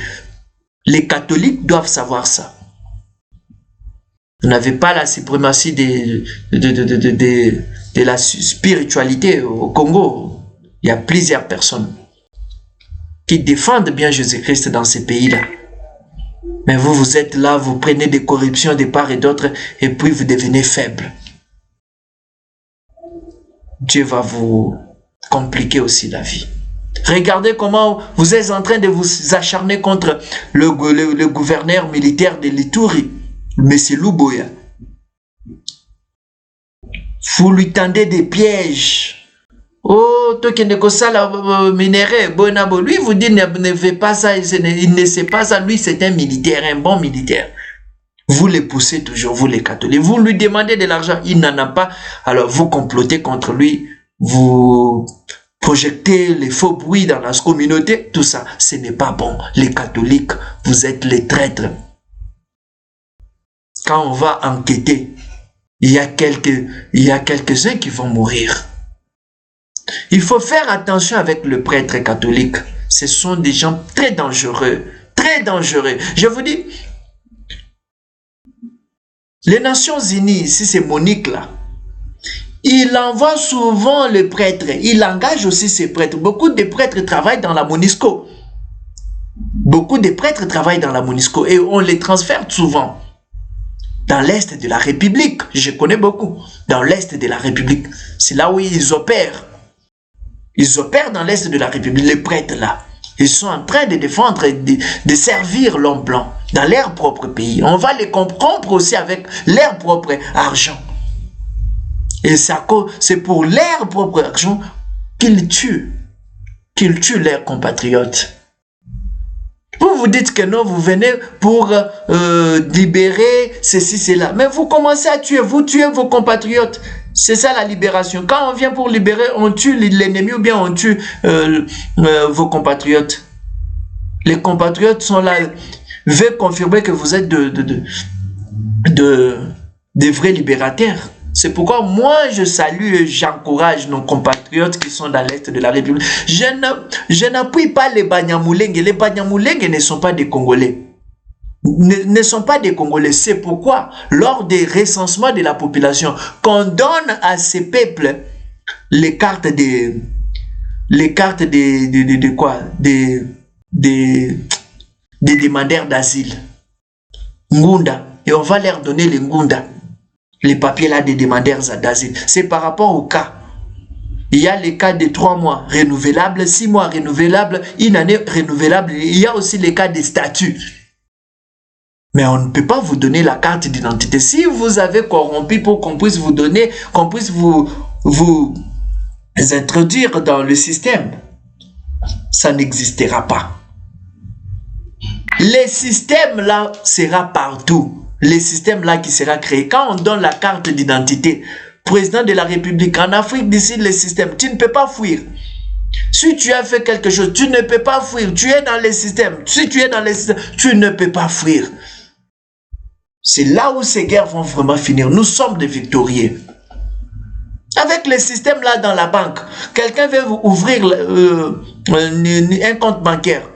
Les catholiques doivent savoir ça. Vous n'avez pas la suprématie de la spiritualité au Congo. Il y a plusieurs personnes qui défendent bien Jésus-Christ dans ces pays-là. Mais vous, vous êtes là, vous prenez des corruptions de part et d'autre et puis vous devenez faible. Dieu va vous compliquer aussi la vie. Regardez comment vous êtes en train de vous acharner contre le gouverneur militaire de l'Ituri, M. Luboya. Vous lui tendez des pièges. Oh, toi qui ne connais pas la minéré, Bonabo, lui vous dit ne fait pas ça, il ne sait pas ça, lui c'est un militaire, un bon militaire. Vous les poussez toujours, vous les catholiques, vous lui demandez de l'argent, il n'en a pas, alors vous complotez contre lui, vous projectez les faux bruits dans la communauté, tout ça, ce n'est pas bon. Les catholiques, vous êtes les traîtres. Quand on va enquêter, il y a quelques-uns qui vont mourir. Il faut faire attention avec le prêtre catholique. Ce sont des gens très dangereux. Très dangereux. Je vous dis, les Nations Unies, si c'est Monique là, il envoie souvent les prêtres. Il engage aussi ses prêtres. Beaucoup de prêtres travaillent dans la MONUSCO. Beaucoup de prêtres travaillent dans la MONUSCO et on les transfère souvent. Dans l'Est de la République, je connais beaucoup. Dans l'Est de la République, c'est là où ils opèrent. Ils opèrent dans l'Est de la République, les prêtres là. Ils sont en train de défendre et de servir l'homme blanc dans leur propre pays. On va les comprendre aussi avec leur propre argent. Et c'est pour leur propre argent qu'ils tuent leurs compatriotes. Vous vous dites que non, vous venez pour libérer ceci, cela. Mais vous commencez à tuer, vous tuez vos compatriotes. C'est ça la libération. Quand on vient pour libérer, on tue l'ennemi ou bien on tue vos compatriotes. Les compatriotes sont là, veulent confirmer que vous êtes des vrais libérateurs. C'est pourquoi moi je salue et j'encourage nos compatriotes qui sont dans l'Est de la République. Je n'appuie pas les Banyamulenge. Les Banyamulenge ne sont pas des Congolais. Ne sont pas des Congolais. C'est pourquoi, lors des recensements de la population, qu'on donne à ces peuples les cartes des demandeurs d'asile. Ngunda. Et on va leur donner les Ngunda. Les papiers là des demandeurs d'asile. C'est par rapport au cas. Il y a les cas de 3 mois renouvelables, 6 mois renouvelables, 1 année renouvelable. Il y a aussi les cas des statuts. Mais on ne peut pas vous donner la carte d'identité. Si vous avez corrompu pour qu'on puisse vous donner, qu'on puisse vous introduire dans le système, ça n'existera pas. Les systèmes là sera partout. Les systèmes là qui sera créé. Quand on donne la carte d'identité, président de la République, en Afrique d'ici, les systèmes, tu ne peux pas fuir. Si tu as fait quelque chose, tu ne peux pas fuir. Tu es dans les systèmes. Si tu es dans les systèmes, tu ne peux pas fuir. C'est là où ces guerres vont vraiment finir. Nous sommes des victorieux. Avec les systèmes là dans la banque, quelqu'un veut ouvrir un compte bancaire.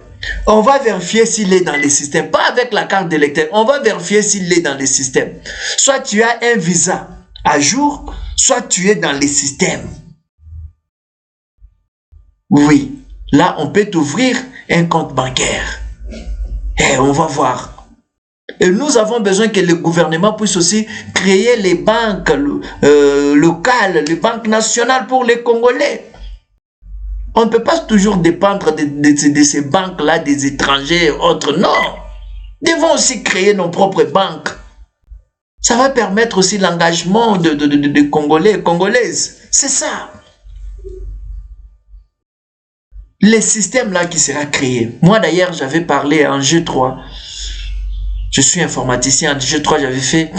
On va vérifier s'il est dans les systèmes. Pas avec la carte d'électeur. On va vérifier s'il est dans les systèmes. Soit tu as un visa à jour, soit tu es dans les systèmes. Oui, là on peut t'ouvrir un compte bancaire. Et on va voir. Et nous avons besoin que le gouvernement puisse aussi créer les banques locales, les banques nationales pour les Congolais. On ne peut pas toujours dépendre de ces banques-là, des étrangers et autres. Non. Nous devons aussi créer nos propres banques. Ça va permettre aussi l'engagement de Congolais et Congolaises. C'est ça. Les systèmes-là qui sera créé. Moi d'ailleurs, j'avais parlé en G3. Je suis informaticien. En G3,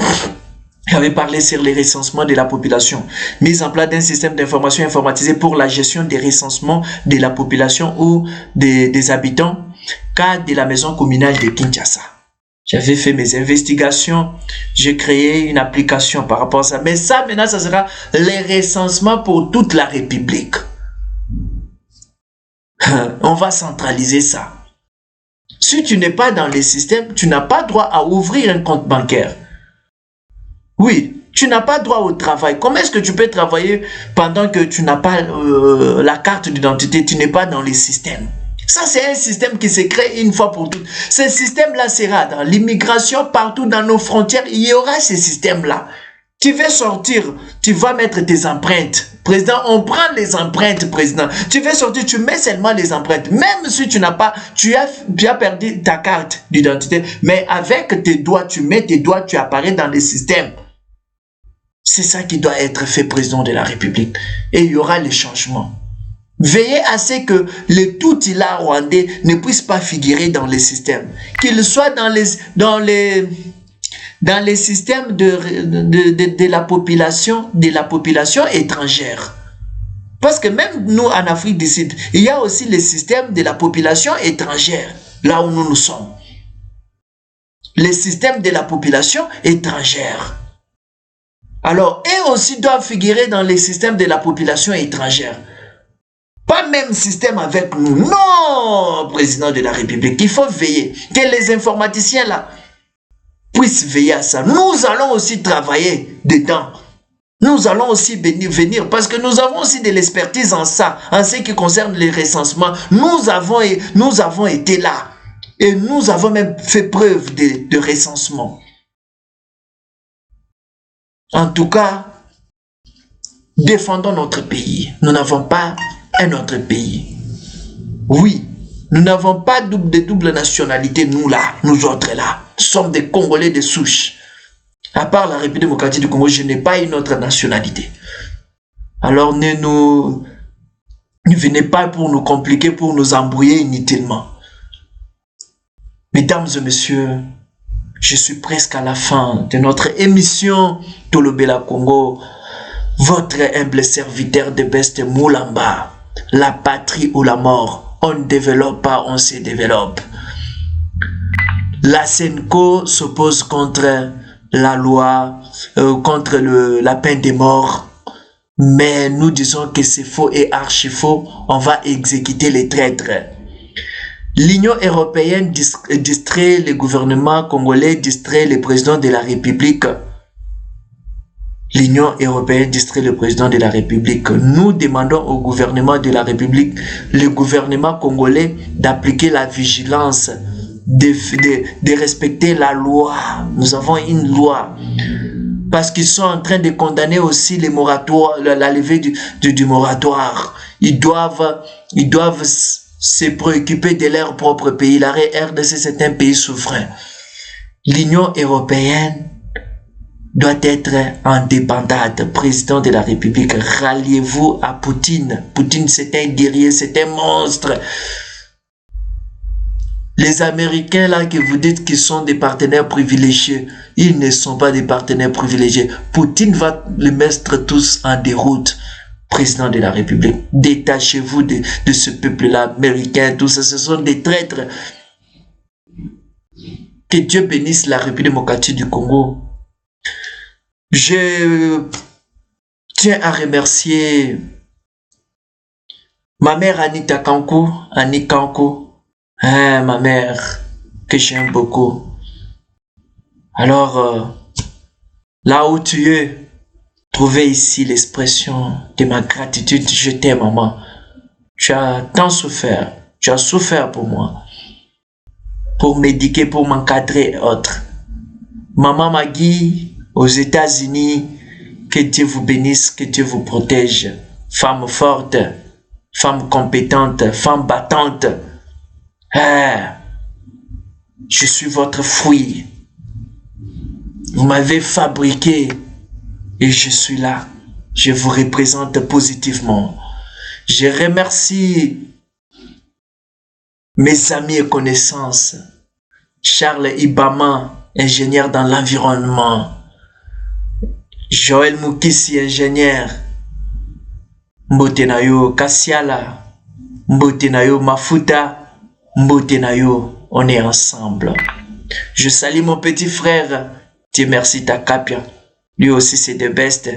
j'avais parlé sur les recensements de la population. Mise en place d'un système d'information informatisé pour la gestion des recensements de la population ou des habitants, cas de la maison communale de Kinshasa. J'avais fait mes investigations. J'ai créé une application par rapport à ça. Mais ça, maintenant, ça sera les recensements pour toute la République. On va centraliser ça. Si tu n'es pas dans les systèmes, tu n'as pas droit à ouvrir un compte bancaire. Oui, tu n'as pas droit au travail. Comment est-ce que tu peux travailler pendant que tu n'as pas la carte d'identité, tu n'es pas dans les systèmes? Ça, c'est un système qui se crée une fois pour toutes. Ce système-là sera dans l'immigration, partout dans nos frontières, il y aura ce système-là. Tu veux sortir, tu vas mettre tes empreintes. Président, on prend les empreintes, président. Tu veux sortir, tu mets seulement les empreintes. Même si tu n'as pas, tu as perdu ta carte d'identité. Mais avec tes doigts, tu mets tes doigts, tu apparais dans les systèmes. C'est ça qui doit être fait, président de la République. Et il y aura les changements. Veillez à ce que le tout-il-là rwandais ne puisse pas figurer dans les systèmes. Qu'il soit dans les systèmes de la population étrangère. Parce que même nous, en Afrique du Sud, il y a aussi les systèmes de la population étrangère, là où nous sommes. Les systèmes de la population étrangère. Alors, eux aussi doivent figurer dans les systèmes de la population étrangère. Pas même système avec nous. Non, président de la République. Il faut veiller que les informaticiens là puissent veiller à ça. Nous allons aussi travailler dedans. Nous allons aussi venir parce que nous avons aussi de l'expertise en ça, en ce qui concerne les recensements. Nous avons été là et nous avons même fait preuve de recensement. En tout cas, défendons notre pays. Nous n'avons pas un autre pays. Oui, nous n'avons pas de double nationalité, nous là, nous autres là. Nous sommes des Congolais de souche. À part la République démocratique du Congo, je n'ai pas une autre nationalité. Alors ne venez pas pour nous compliquer, pour nous embrouiller inutilement. Mesdames et messieurs, je suis presque à la fin de notre émission Tolobela Congo. Votre humble serviteur de Best Moulamba. La patrie ou la mort. On ne développe pas, on se développe. La SENCO s'oppose contre la loi, contre la peine de mort. Mais nous disons que c'est faux et archi faux. On va exécuter les traîtres. L'Union européenne distrait le gouvernement congolais, distrait le président de la République. L'Union européenne distrait le président de la République. Nous demandons au gouvernement de la République, le gouvernement congolais, d'appliquer la vigilance, de respecter la loi. Nous avons une loi. Parce qu'ils sont en train de condamner aussi les moratoires, la levée du moratoire. Ils doivent se préoccuper de leur propre pays. La RDC, c'est un pays souverain. L'Union européenne doit être indépendante. Président de la République, ralliez-vous à Poutine. Poutine, c'est un guerrier, c'est un monstre. Les Américains là que vous dites qu'ils sont des partenaires privilégiés, ils ne sont pas des partenaires privilégiés. Poutine va les mettre tous en déroute. Président de la République, détachez-vous de ce peuple-là, américain, tout ça, ce sont des traîtres. Que Dieu bénisse la République démocratique du Congo. Je tiens à remercier ma mère Anita Kankou, Annie Kankou, ma mère que j'aime beaucoup. Alors, là où tu es, trouvez ici l'expression de ma gratitude. Je t'aime, maman. Tu as tant souffert. Tu as souffert pour moi. Pour m'éduquer, pour m'encadrer et autres. Maman Maggie, aux États-Unis, que Dieu vous bénisse, que Dieu vous protège. Femme forte, femme compétente, femme battante. Je suis votre fruit. Vous m'avez fabriqué. Et je suis là. Je vous représente positivement. Je remercie mes amis et connaissances. Charles Ibama, ingénieur dans l'environnement. Joël Moukissi, ingénieur. Mbotenayo Kassiala. Mbotenayo Mafuta. Mbotenayo, on est ensemble. Je salue mon petit frère. Dieu merci Takapia. Lui aussi, c'est de best.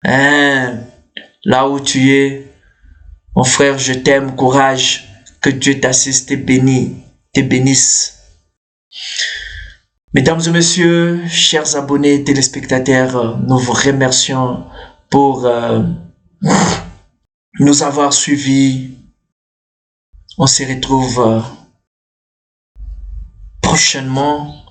Là où tu es, mon frère, je t'aime, courage. Que Dieu t'assiste, te bénisse. Mesdames et messieurs, chers abonnés, téléspectateurs, nous vous remercions pour nous avoir suivis. On se retrouve prochainement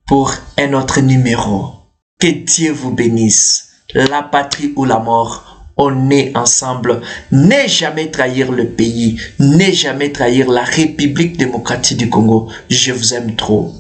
pour un autre numéro. Que Dieu vous bénisse. La patrie ou la mort, on est ensemble. Ne jamais trahir le pays. Ne jamais trahir la République démocratique du Congo. Je vous aime trop.